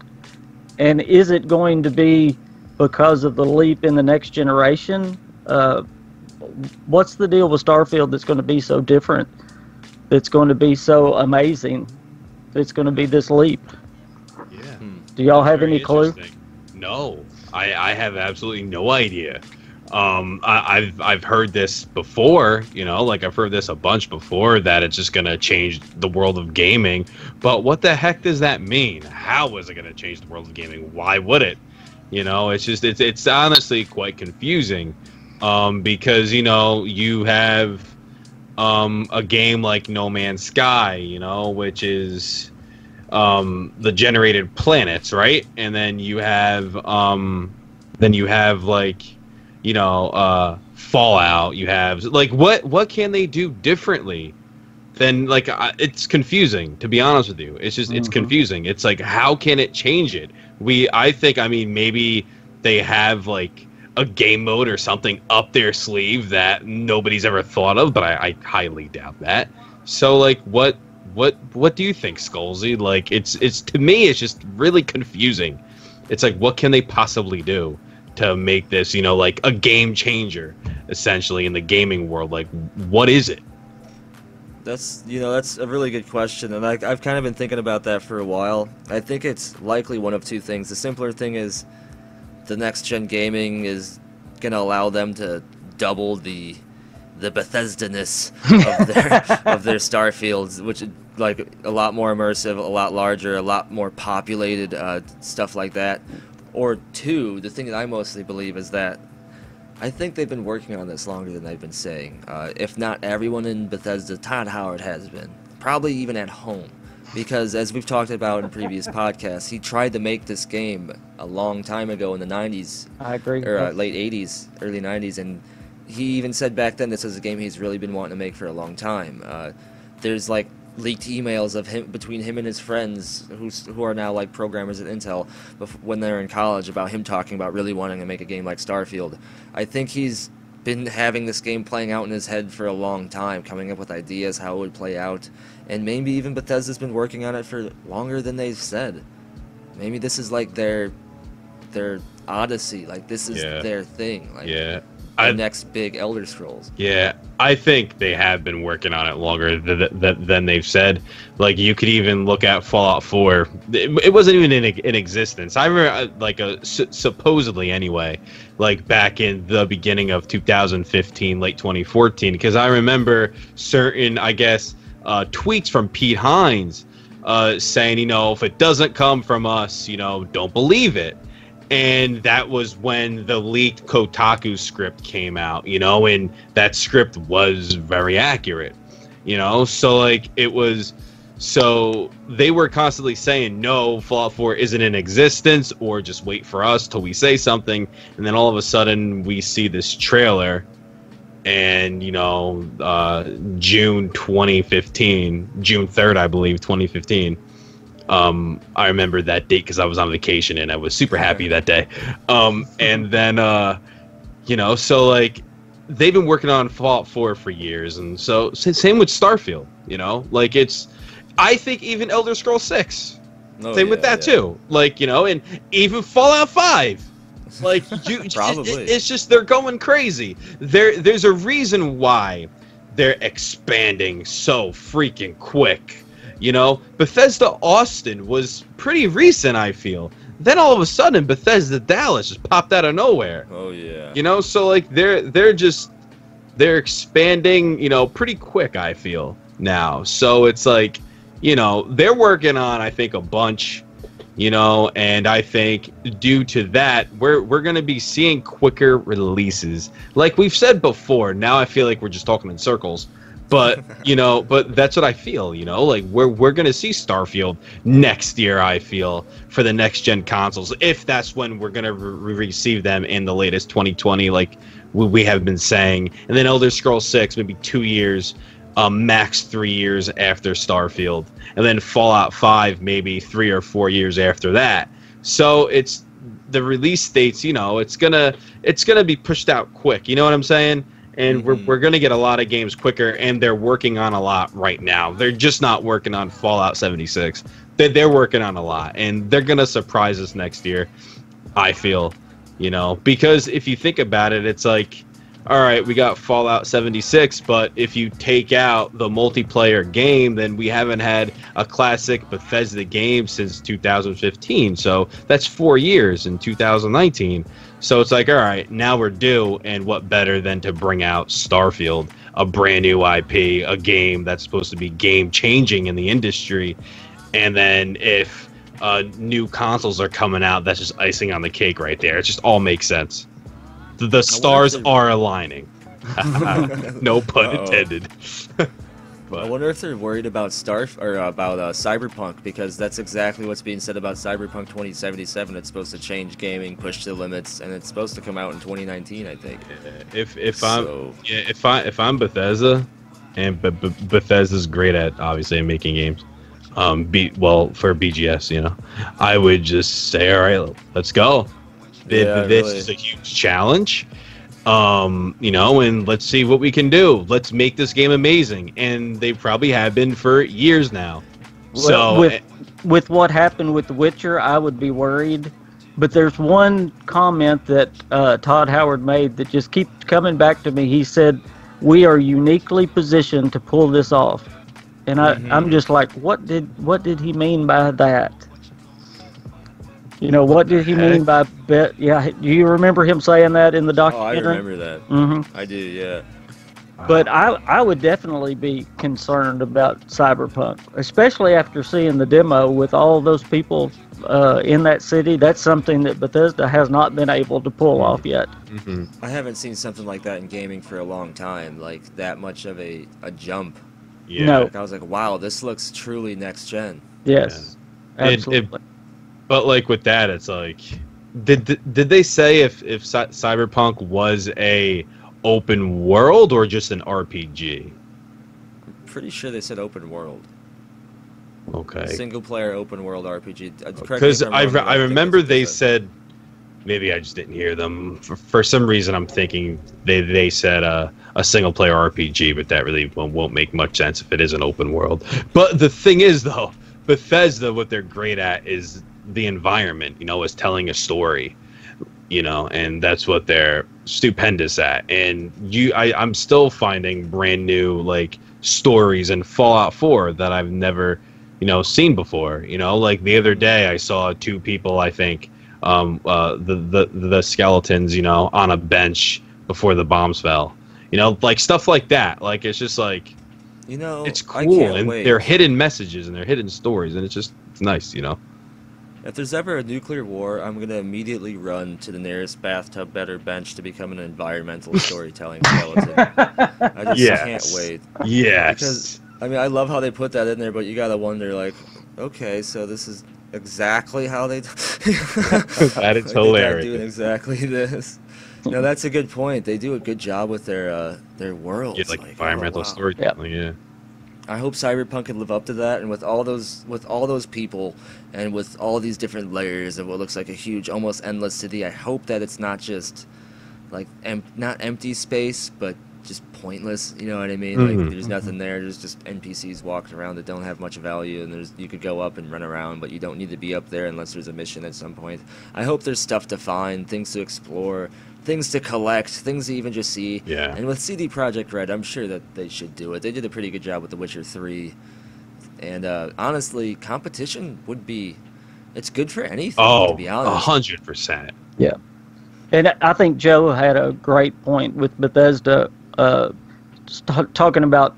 And is it going to be because of the leap in the next generation? What's the deal with Starfield that's going to be so different? That's going to be so amazing? It's going to be this leap. Yeah. Do y'all have any clue? No, I have absolutely no idea. I've heard this before, like I've heard this a bunch before, that it's just going to change the world of gaming. But what the heck does that mean? How is it going to change the world of gaming? Why would it? It's honestly quite confusing, because you have a game like No Man's Sky, you know, which is the generated planets, right? And then you have like, you know, Fallout. You have like what can they do differently than like it's confusing, to be honest with you. It's just it's confusing. It's like, how can it change it? I mean, maybe they have like a game mode or something up their sleeve that nobody's ever thought of, but I highly doubt that. So like what do you think, Skullzi? Like it's to me it's just really confusing. It's like, what can they possibly do to make this, you know, like a game changer essentially in the gaming world? Like, what is it? That's a really good question, and I've kind of been thinking about that for a while. I think it's likely one of two things. The simpler thing is the next gen gaming is going to allow them to double the Bethesda-ness of their Starfields, which is like a lot more immersive, a lot larger, a lot more populated, stuff like that. Or two, the thing that I mostly believe is that I think they've been working on this longer than they've been saying. If not everyone in Bethesda, Todd Howard has been. Probably even at home. Because as we've talked about in previous podcasts, he tried to make this game a long time ago in the 90s. I agree. Or late 80s, early 90s. And he even said back then this is a game he's really been wanting to make for a long time. There's like leaked emails of him between him and his friends who are now like programmers at Intel when they're in college about him talking about really wanting to make a game like Starfield. I think he's been having this game playing out in his head for a long time, coming up with ideas how it would play out, and maybe even Bethesda's been working on it for longer than they've said. Maybe this is like their odyssey, like this is their thing, like the next big Elder Scrolls. Yeah, I think they have been working on it longer than they've said. Like, you could even look at Fallout 4. It wasn't even in existence. I remember, like, supposedly anyway, like back in the beginning of 2015, late 2014, because I remember certain, I guess, tweets from Pete Hines saying, you know, if it doesn't come from us, you know, don't believe it. And that was when the leaked Kotaku script came out, you know, and that script was very accurate, you know, so like it was, so they were constantly saying, no, Fallout 4 isn't in existence, or just wait for us till we say something. And then all of a sudden we see this trailer, and, you know, June 2015, June 3rd, I believe, 2015. I remember that date because I was on vacation and I was super happy that day. And then, you know, so like they've been working on Fallout 4 for years. And so same with Starfield, you know, like I think even Elder Scrolls 6, same with that too. Like, you know, and even Fallout 5, like it's just, they're going crazy. There's a reason why they're expanding so freaking quick. You know, Bethesda Austin was pretty recent, I feel. Then all of a sudden, Bethesda Dallas just popped out of nowhere. Oh yeah. You know, so like they're expanding, you know, pretty quick, I feel now. So it's like, you know, they're working on, I think, a bunch, you know, and I think due to that, we're gonna be seeing quicker releases. Like we've said before, now I feel like we're just talking in circles. But, you know, but that's what I feel, you know, like we're going to see Starfield next year, I feel, for the next gen consoles, if that's when we're going to receive them in the latest 2020, like we have been saying. And then Elder Scrolls 6, maybe 2 years, max 3 years after Starfield. And then Fallout 5, maybe 3 or 4 years after that. So it's the release dates, you know, it's gonna be pushed out quick. You know what I'm saying? And we're going to get a lot of games quicker, and they're working on a lot right now. They're just not working on Fallout 76. They're working on a lot, and they're going to surprise us next year, I feel, you know. Because if you think about it, it's like, all right, we got Fallout 76, but if you take out the multiplayer game, then we haven't had a classic Bethesda game since 2015. So that's 4 years in 2019. So it's like, all right, now we're due, and what better than to bring out Starfield, a brand new IP, a game that's supposed to be game-changing in the industry. And then if new consoles are coming out, that's just icing on the cake right there. It just all makes sense. The stars are aligning. No pun intended. I wonder if they're worried about Cyberpunk, because that's exactly what's being said about Cyberpunk 2077. It's supposed to change gaming, push the limits, and it's supposed to come out in 2019, I think. If I'm Bethesda, and Bethesda's great at obviously making games, for BGS, you know, I would just say, all right, let's go. This is a huge challenge. You know, and let's see what we can do. Let's make this game amazing. And they probably have been for years now. Well, with what happened with The Witcher, I would be worried. But there's one comment that Todd Howard made that just keeps coming back to me. He said, "We are uniquely positioned to pull this off." And I'm just like, what did he mean by that? You know, what did he mean by yeah, do you remember him saying that in the documentary? Oh, I remember that. I do, yeah. But I would definitely be concerned about Cyberpunk, especially after seeing the demo with all those people in that city. That's something that Bethesda has not been able to pull off yet. I haven't seen something like that in gaming for a long time, like that much of a jump. Yeah. No. Like, I was like, wow, this looks truly next gen. Yes, absolutely. But like with that, it's like, did they say if Cyberpunk was a open world or just an RPG? I'm pretty sure they said open world. Okay. Single player open world RPG. Because I remember they said, maybe I just didn't hear them. For some reason, I'm thinking they said a single player RPG, but that really won't make much sense if it is an open world. But the thing is, though, Bethesda, what they're great at is the environment, you know, is telling a story, you know, and that's what they're stupendous at. And I'm still finding brand new like stories in Fallout 4 that I've never, you know, seen before. You know, like the other day I saw two people, I think, the skeletons, you know, on a bench before the bombs fell. You know, like stuff like that. Like it's just like, you know, it's cool, and they're hidden messages and they're hidden stories, and it's nice, you know. If there's ever a nuclear war, I'm going to immediately run to the nearest bathtub bed or bench to become an environmental storytelling skeleton. I just can't wait. Yes. Because, I mean, I love how they put that in there, but you got to wonder, like, okay, so this is exactly how they... That is hilarious. They're doing exactly this. No, that's a good point. They do a good job with their worlds. Yeah, like environmental storytelling, yeah. I hope Cyberpunk can live up to that, and with all those people, and with all these different layers of what looks like a huge, almost endless city. I hope that it's not just like not empty space, but just pointless. You know what I mean? Like there's nothing there. There's just NPCs walking around that don't have much value, and you could go up and run around, but you don't need to be up there unless there's a mission at some point. I hope there's stuff to find, things to explore, things to collect, things to even just see. Yeah. And with CD Projekt Red, I'm sure that they should do it. They did a pretty good job with The Witcher 3. And honestly, competition would be... It's good for anything, to be honest. 100%. Yeah. And I think Joe had a great point with Bethesda talking about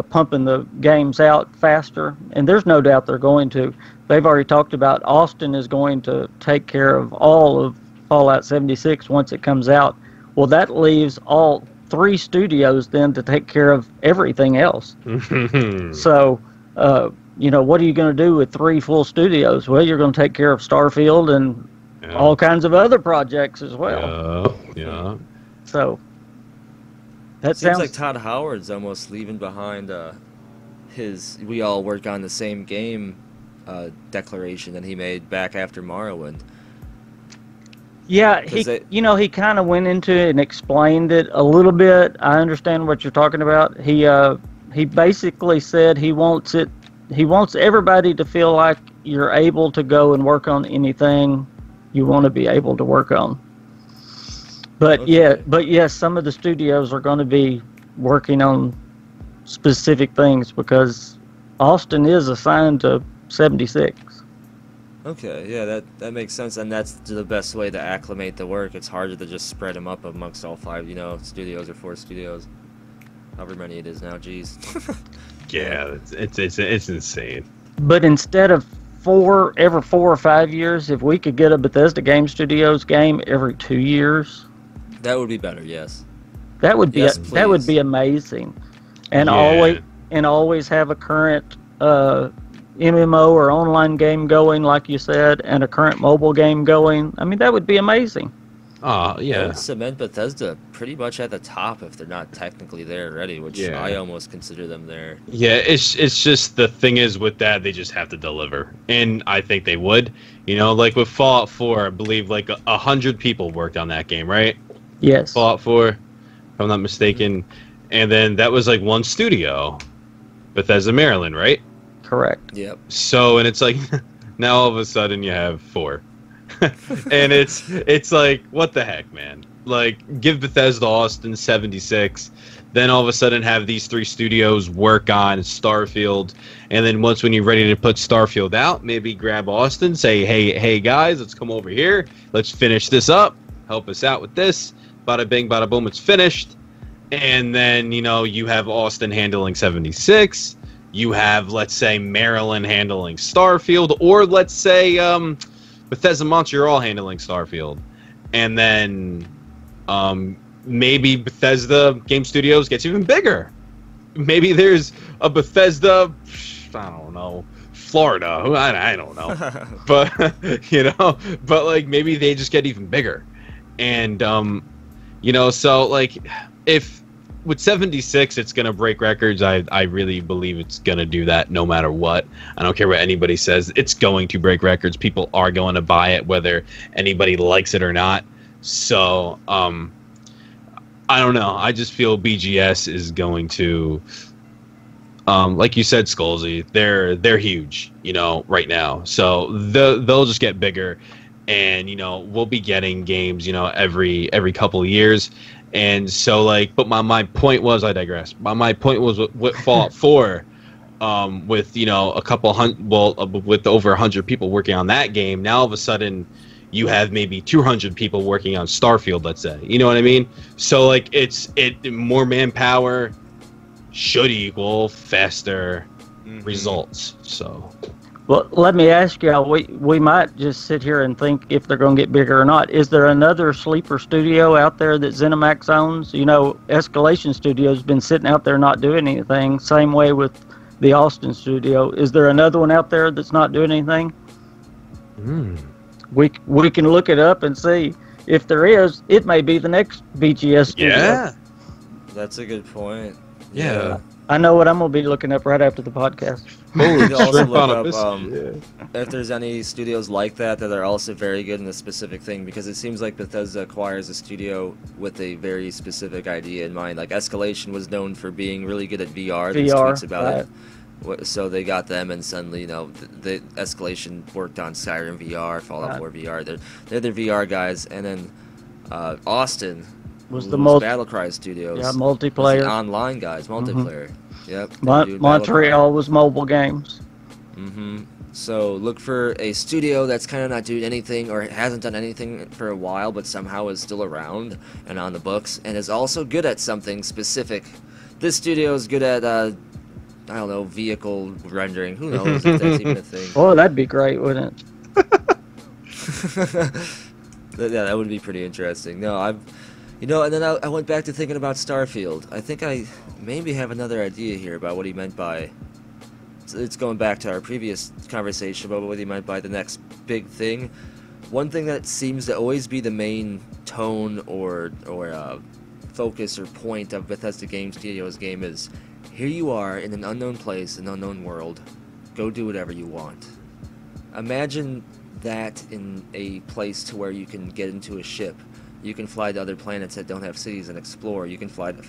pumping the games out faster. And there's no doubt they're going to. They've already talked about Austin is going to take care of all of Fallout 76 once it comes out. Well, that leaves all 3 studios then to take care of everything else. So, you know, what are you going to do with 3 full studios? Well, you're going to take care of Starfield and all kinds of other projects as well. Yeah. So, that seems sounds like Todd Howard's almost leaving behind his "we all work on the same game" declaration that he made back after Morrowind. Yeah, he kind of went into it and explained it a little bit. I understand what you're talking about. He basically said he wants everybody to feel like you're able to go and work on anything you want to be able to work on. But yes, some of the studios are going to be working on specific things because Austin is assigned to 76. Okay, yeah, that makes sense, and that's the best way to acclimate the work. It's harder to just spread them up amongst all 5, you know, studios or 4 studios, however many it is now. Jeez. Yeah, it's insane. But instead of every 4 or 5 years, if we could get a Bethesda Game Studios game every 2 years, that would be better. Yes. That would be Yes, that would be please. amazing, and Yeah. always have a current MMO or online game going, like you said, and a current mobile game going. I mean, that would be amazing. Oh, That yeah. would cement Bethesda pretty much at the top if they're not technically there already, which Yeah. I almost consider them there. Yeah, it's just the thing is with that they just have to deliver, and I think they would. You know, like with Fallout 4, I believe like 100 people worked on that game, right? Yes, Fallout 4, if I'm not mistaken, and then that was like one studio, Bethesda, Maryland, right? correct. Yep. So, and it's like now all of a sudden you have 4, and it's like what the heck, man? Like give Bethesda Austin 76. Then all of a sudden have these 3 studios work on Starfield, and then once when you're ready to put Starfield out, maybe grab Austin, say, hey guys, let's come over here, let's finish this up, help us out with this, bada bing, bada boom, it's finished, and then you have Austin handling 76, you have let's say Maryland handling Starfield, or let's say Bethesda Montreal handling Starfield, and then maybe Bethesda Game Studios gets even bigger. Maybe there's a Bethesda, I don't know, Florida. I don't know, but but like maybe they just get even bigger, and so like if with 76 it's gonna break records, I really believe it's gonna do that no matter what. I don't care what anybody says, it's going to break records. People are going to buy it whether anybody likes it or not. So I don't know. I just feel BGS is going to, like you said, Skullzi. They're huge, right now. So they'll just get bigger, and we'll be getting games, every couple of years. And so like, but my point was, I digress. My point was with Fallout 4, with a couple hundred, with over 100 people working on that game. Now all of a sudden, you have maybe 200 people working on Starfield, let's say. You know what I mean? So like it more manpower should equal faster results. So Well, let me ask you, we might just sit here and think if they're going to get bigger or not. Is there another sleeper studio out there that ZeniMax owns? Escalation Studio's been sitting out there not doing anything. Same way with the Austin studio. Is there another one out there that's not doing anything? We can look it up and see. If there is, it may be the next BGS studio. yeah, That's a good point. yeah. I know what I'm going to be looking up right after the podcast. You can also Shrimp look on a up biscuit, if there's any studios like that are also very good in a specific thing, because it seems like Bethesda acquires a studio with a very specific idea in mind. Like Escalation was known for being really good at VR. There's VR, tweets about right. it. So they got them, and suddenly, the Escalation worked on Skyrim VR, Fallout Right. 4 VR. They're the VR guys, and then Was Austin the was multi- Battlecry Studios. Yeah, was multiplayer. the online guys, multiplayer. Yep. they do Montreal was mobile games. So look for a studio that's kind of not doing anything or hasn't done anything for a while, but somehow is still around and on the books, and is also good at something specific. This studio is good at I don't know, vehicle rendering. Who knows if that's even a thing? Oh, that'd be great, wouldn't it? Yeah, that would be pretty interesting. No, and then I went back to thinking about Starfield. I think I maybe have another idea here about what he meant by. It's going back to our previous conversation about what he meant by the next big thing. One thing that seems to always be the main tone or focus or point of Bethesda Game Studios game is, here you are in an unknown place, an unknown world. Go do whatever you want. Imagine that in a place to where you can get into a ship. You can fly to other planets that don't have cities and explore. You can fly to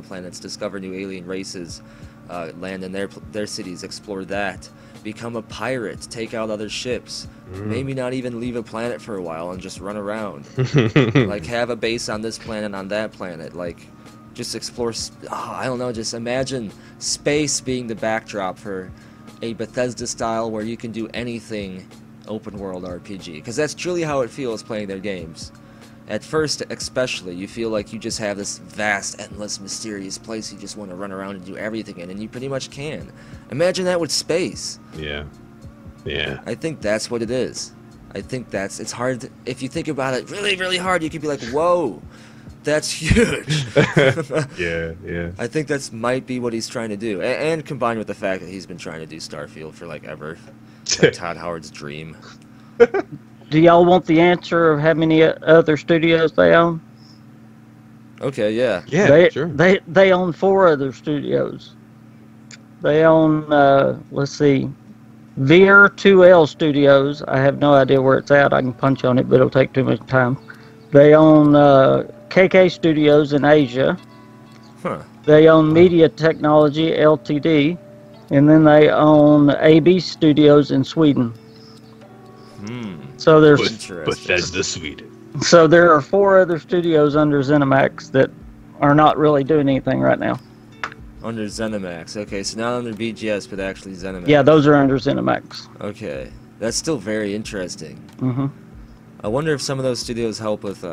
planets, discover new alien races, land in their cities, explore that. Become a pirate, take out other ships. Maybe not even leave a planet for a while and just run around. Like have a base on this planet, on that planet. Like just explore. I don't know. Just imagine space being the backdrop for a Bethesda style where you can do anything, open world RPG. Because that's truly how it feels playing their games. At first, especially, you feel like you just have this vast, endless, mysterious place you just want to run around and do everything in, and you pretty much can. Imagine that with space. Yeah. I think that's what it is. I think it's hard. If you think about it really, really hard, you could be like, whoa. That's huge. Yeah. I think that's might be what he's trying to do, and combined with the fact that he's been trying to do Starfield for like ever. It's like Todd Howard's dream. Do y'all want the answer of how many other studios they own? Okay, yeah. Yeah, sure. They own 4 other studios. They own, let's see, Veer 2L Studios. I have no idea where it's at. I can punch on it, but it'll take too much time. They own KK Studios in Asia. Huh. They own Media Technology Ltd. And then they own AB Studios in Sweden. So there's Bethesda, Sweden. So there are 4 other studios under ZeniMax that are not really doing anything right now. Under ZeniMax. Okay, so not under BGS, but actually ZeniMax. Yeah, those are under ZeniMax. Okay. That's still very interesting. Mm-hmm. I wonder if some of those studios help with,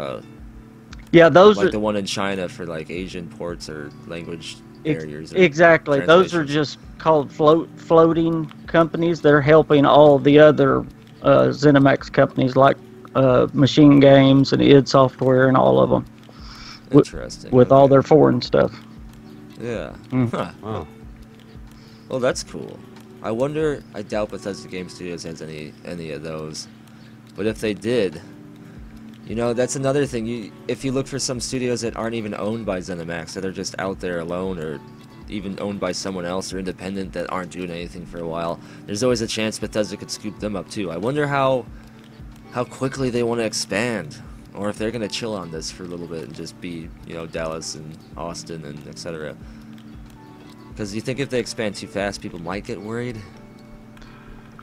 yeah, those like are the one in China for like Asian ports or language barriers. Exactly. Those are just called floating companies. They're helping all the other ZeniMax companies like Machine Games and id Software and all of them. Interesting. With all their foreign stuff. Yeah. Huh. Wow. Well, that's cool. I wonder. I doubt Bethesda Game Studios has any of those, but if they did, you know, that's another thing. If you look for some studios that aren't even owned by ZeniMax, that are just out there alone, or even owned by someone else or independent that aren't doing anything for a while, there's always a chance Bethesda could scoop them up too. I wonder how quickly they want to expand, or if they're gonna chill on this for a little bit and just be, you know, Dallas and Austin and etc. Because you think if they expand too fast, people might get worried.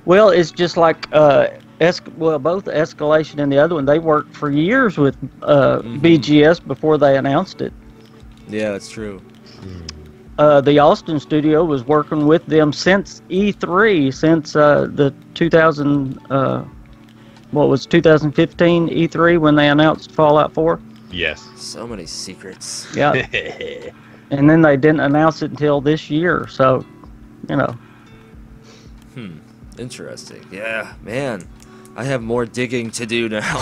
Well, it's just like both Escalation and the other one. They worked for years with BGS before they announced it. Yeah, that's true. The Austin studio was working with them since E3, since the 2015 E3 when they announced Fallout 4. Yes. So many secrets. Yeah. And then they didn't announce it until this year, so, you know. Interesting. Yeah, man. I have more digging to do now.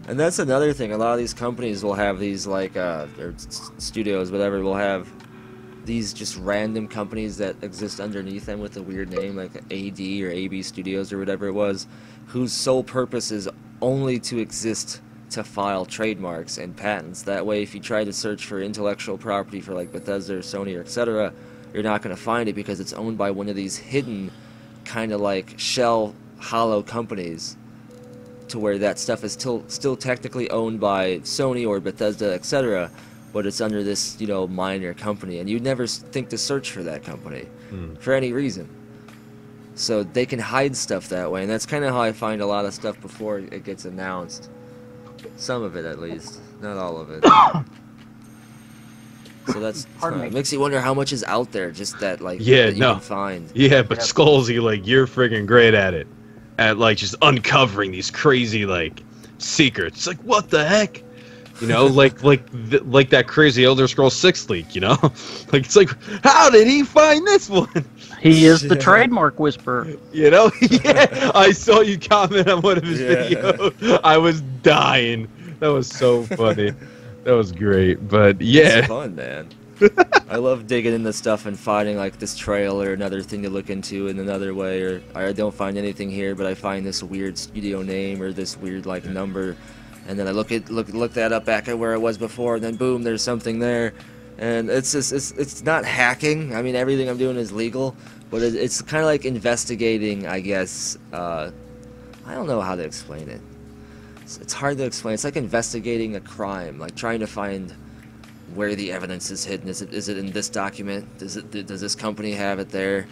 And that's another thing. A lot of these companies will have these, like, or studios, whatever, will have these just random companies that exist underneath them with a weird name, like AD or AB Studios or whatever it was, whose sole purpose is only to exist to file trademarks and patents. That way, if you try to search for intellectual property for like Bethesda or Sony or etc., you're not going to find it because it's owned by one of these hidden kind of like shell hollow companies, to where that stuff is still technically owned by Sony or Bethesda, etc., but it's under this, you know, minor company, and you'd never think to search for that company for any reason. So they can hide stuff that way, and that's kind of how I find a lot of stuff before it gets announced. Some of it, at least, not all of it. So that's it makes you wonder how much is out there, just that like that you can find. Yeah, but Skullzi, like, you're freaking great at it, at like just uncovering these crazy like secrets. It's like, what the heck? You know, like that crazy Elder Scrolls 6 leak, you know? Like, it's like, how did he find this one? He is the trademark whisperer. You know? Yeah, I saw you comment on one of his videos. I was dying. That was so funny. That was great. But, yeah. It's fun, man. I love digging into stuff and finding, like, this trail or another thing to look into in another way, or I don't find anything here, but I find this weird studio name or this weird, like, number. And then I look that up back at where it was before, and then boom, there's something there. And it's just it's not hacking. I mean, everything I'm doing is legal, but it's kind of like investigating, I guess. I don't know how to explain it. It's hard to explain. It's like investigating a crime, like trying to find where the evidence is hidden. Is it in this document? Does this company have it there?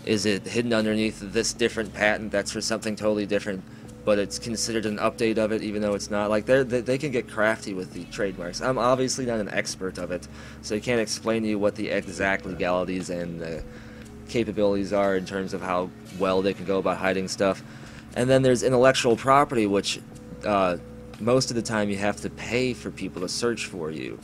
Is it hidden underneath this different patent that's for something totally different, but it's considered an update of it, even though it's not? Like, they can get crafty with the trademarks. I'm obviously not an expert of it, so I can't explain to you what the exact legalities and capabilities are in terms of how well they can go about hiding stuff. And then there's intellectual property, which most of the time you have to pay for people to search for you.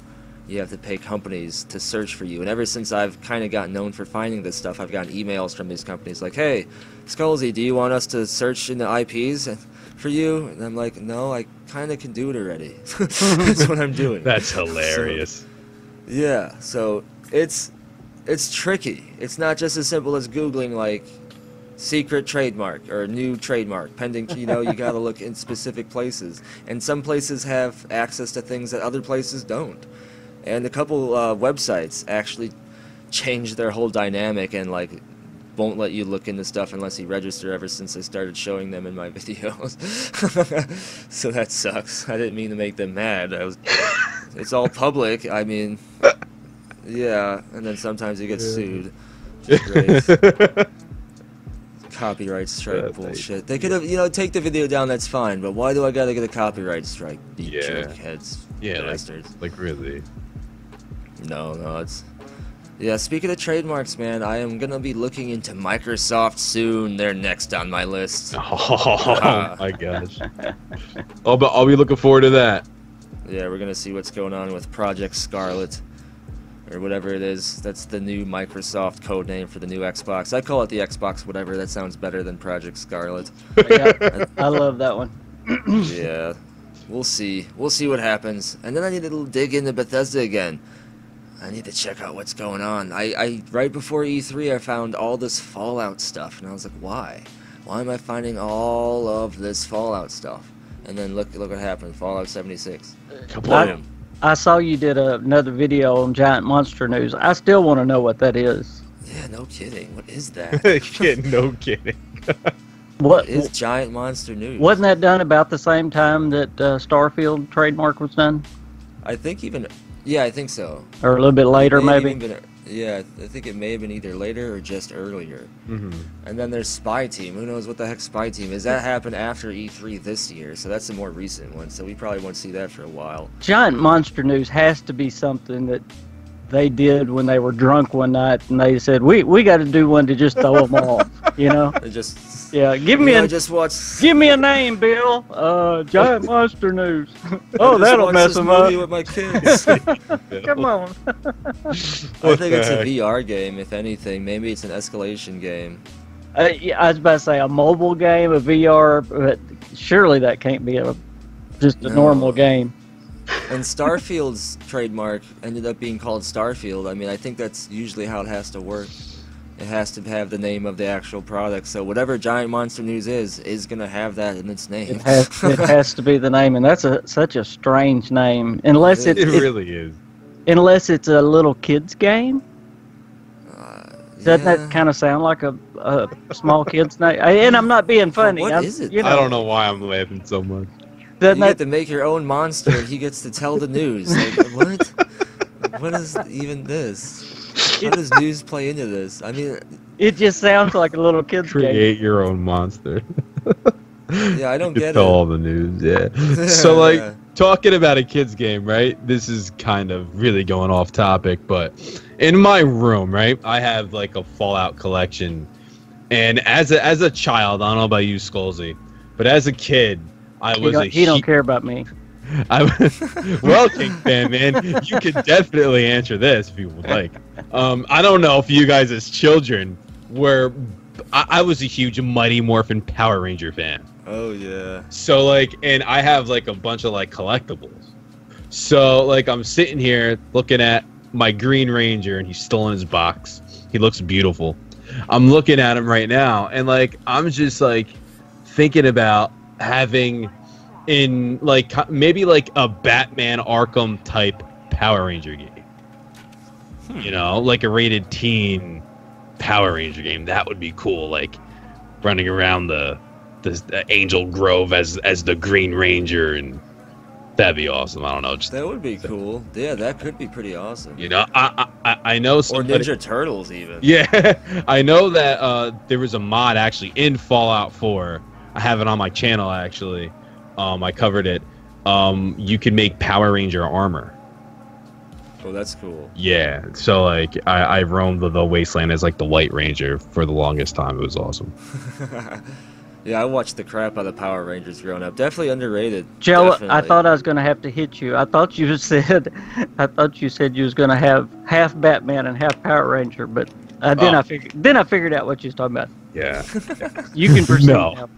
you have to pay companies to search for you. And ever since I've kind of gotten known for finding this stuff, I've gotten emails from these companies like, hey, Skullzi, do you want us to search in the IPs for you? And I'm like, no, I kind of can do it already. That's what I'm doing. That's hilarious. So, yeah, so it's tricky. It's not just as simple as Googling, like, secret trademark or new trademark pending. You know, you got to look in specific places. And some places have access to things that other places don't. And a couple websites actually changed their whole dynamic and, like, won't let you look into stuff unless you register ever since I started showing them in my videos. So that sucks. I didn't mean to make them mad. It's all public. I mean, yeah. And then sometimes you get sued. Great. Copyright strike bullshit. They could have, you know, take the video down, that's fine, but why do I gotta get a copyright strike? You jerkheads. Yeah, bastards. like really. No, it's... Yeah, speaking of trademarks, man, I am gonna be looking into Microsoft soon. They're next on my list. Oh my gosh. Oh, but I'll be looking forward to that. Yeah, we're gonna see what's going on with Project Scarlet. Or whatever it is. That's the new Microsoft code name for the new Xbox. I call it the Xbox whatever. That sounds better than Project Scarlet. Yeah, I love that one. Yeah. We'll see. We'll see what happens. And then I need to dig into Bethesda again. I need to check out what's going on. I right before E3 I found all this Fallout stuff and I was like, why? Why am I finding all of this Fallout stuff? And then look what happened. Fallout 76. Boom. I saw you did another video on Giant Monster News. I still want to know what that is. Yeah, no kidding. What is that? No kidding. What is Giant Monster News? Wasn't that done about the same time that Starfield trademark was done? I think even... Yeah, I think so. Or a little bit later, maybe? Yeah, I think it may have been either later or just earlier. Mm-hmm. And then there's Spy Team. Who knows what the heck Spy Team is? That happened after E3 this year, so that's a more recent one. So we probably won't see that for a while. Giant Monster News has to be something that they did when they were drunk one night, and they said, we got to do one to just throw them off, you know? Yeah, give me a name, Bill. Giant Monster News. Oh, that'll mess them up. With my kids. Come on. I think it's a VR game, if anything. Maybe it's an escalation game. Yeah, I was about to say a mobile game, a VR, but surely that can't be just a normal game. And Starfield's trademark ended up being called Starfield. I mean, I think that's usually how it has to work. It has to have the name of the actual product. So whatever Giant Monster News is going to have that in its name. It has to be the name, and that's such a strange name. Unless it really is. Unless it's a little kid's game. Doesn't that kind of sound like a small kid's name? And I'm not being funny. What is it? You know, I don't know why I'm laughing so much. You get to make your own monster, and he gets to tell the news. Like, what? What is even this? How does news play into this? I mean, it just sounds like a little kid's game. Create your own monster. Yeah, I don't get it. All the news, yeah. So, like, talking about a kid's game, right? This is kind of really going off topic, but in my room, right, I have like a Fallout collection, and as a child, I don't know about you, Skullzi, but as a kid, I was he don't care about me. Well, KingFanMan, you could definitely answer this if you would like. I don't know if you guys as children were... I was a huge Mighty Morphin Power Ranger fan. Oh, yeah. So, like, and I have, like, a bunch of, like, collectibles. So, like, I'm sitting here looking at my Green Ranger, and he's still in his box. He looks beautiful. I'm looking at him right now, and, like, I'm just, like, thinking about having... in like maybe like a Batman Arkham type Power Ranger game, you know, like a rated teen Power Ranger game. That would be cool, like running around the Angel Grove as the Green Ranger, and that'd be awesome. I don't know, that would be cool. Yeah, that could be pretty awesome. You know, I know somebody, or Ninja Turtles even. Yeah, I know that there was a mod actually in Fallout 4. I have it on my channel actually. I covered it. You can make Power Ranger armor. Oh, that's cool. Yeah. So like, I roamed the wasteland as like the White Ranger for the longest time. It was awesome. Yeah, I watched the crap out of Power Rangers growing up. Definitely underrated. Joe, I Definitely. thought I was going to have to hit you. I thought you said you was going to have half Batman and half Power Ranger, but then I figured out what you was talking about. Yeah. You can proceed No. now.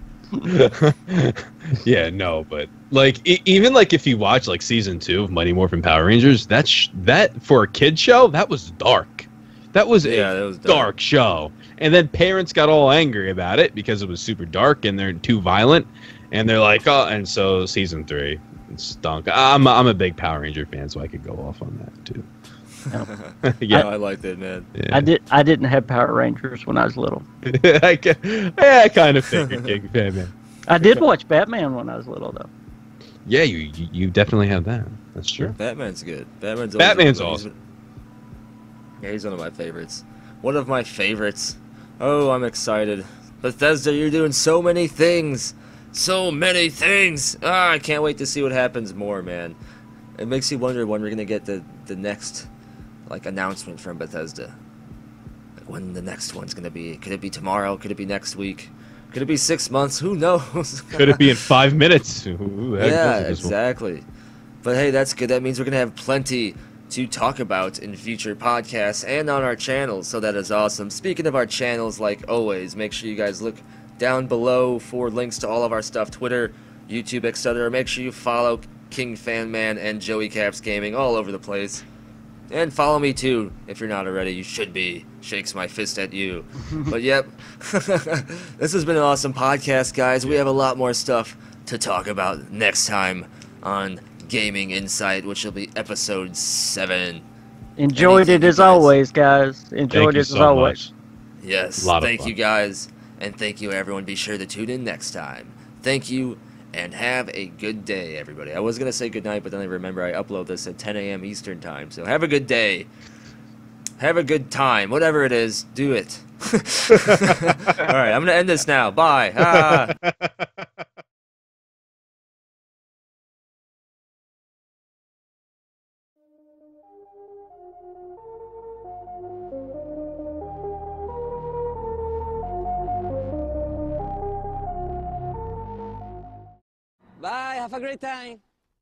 Yeah, no, but like even like if you watch like season 2 of Mighty Morphin Power Rangers, that for a kid show, that was dark. That was that a was dark show. And then parents got all angry about it because it was super dark and they're too violent. And they're like, oh, and so season 3 it stunk. I'm a big Power Ranger fan, so I could go off on that too. Yeah, I liked it, man. Yeah. I didn't have Power Rangers when I was little. I kind of figured KingFanMan. I did watch Batman when I was little, though. Yeah, you definitely have that. That's true. Batman's good. Batman's awesome. Yeah, he's one of my favorites. One of my favorites. Oh, I'm excited. Bethesda, you're doing so many things. So many things. Ah, I can't wait to see what happens more, man. It makes you wonder when we're going to get the next like announcement from Bethesda. Like when the next one's going to be. Could it be tomorrow? Could it be next week? Could it be 6 months? Who knows? Could it be in 5 minutes? Yeah, exactly. But hey, that's good. That means we're going to have plenty to talk about in future podcasts and on our channels, so that is awesome. Speaking of our channels, like always, make sure you guys look down below for links to all of our stuff, Twitter, YouTube, etc. Make sure you follow KingFanMan and Joey Caps Gaming all over the place. And follow me too, if you're not already. You should be. Shakes my fist at you. But yep, this has been an awesome podcast, guys. We have a lot more stuff to talk about next time on Gaming InSight, which will be episode 7. Enjoyed it as always, guys. Enjoyed it as always. Yes, thank you guys, and thank you everyone. Be sure to tune in next time. Thank you, and have a good day, everybody. I was going to say good night, but then I remember I upload this at 10 a.m. Eastern time, so have a good day. Have a good time. Whatever it is, do it. Alright, I'm going to end this now. Bye. Ah. Bye, have a great time.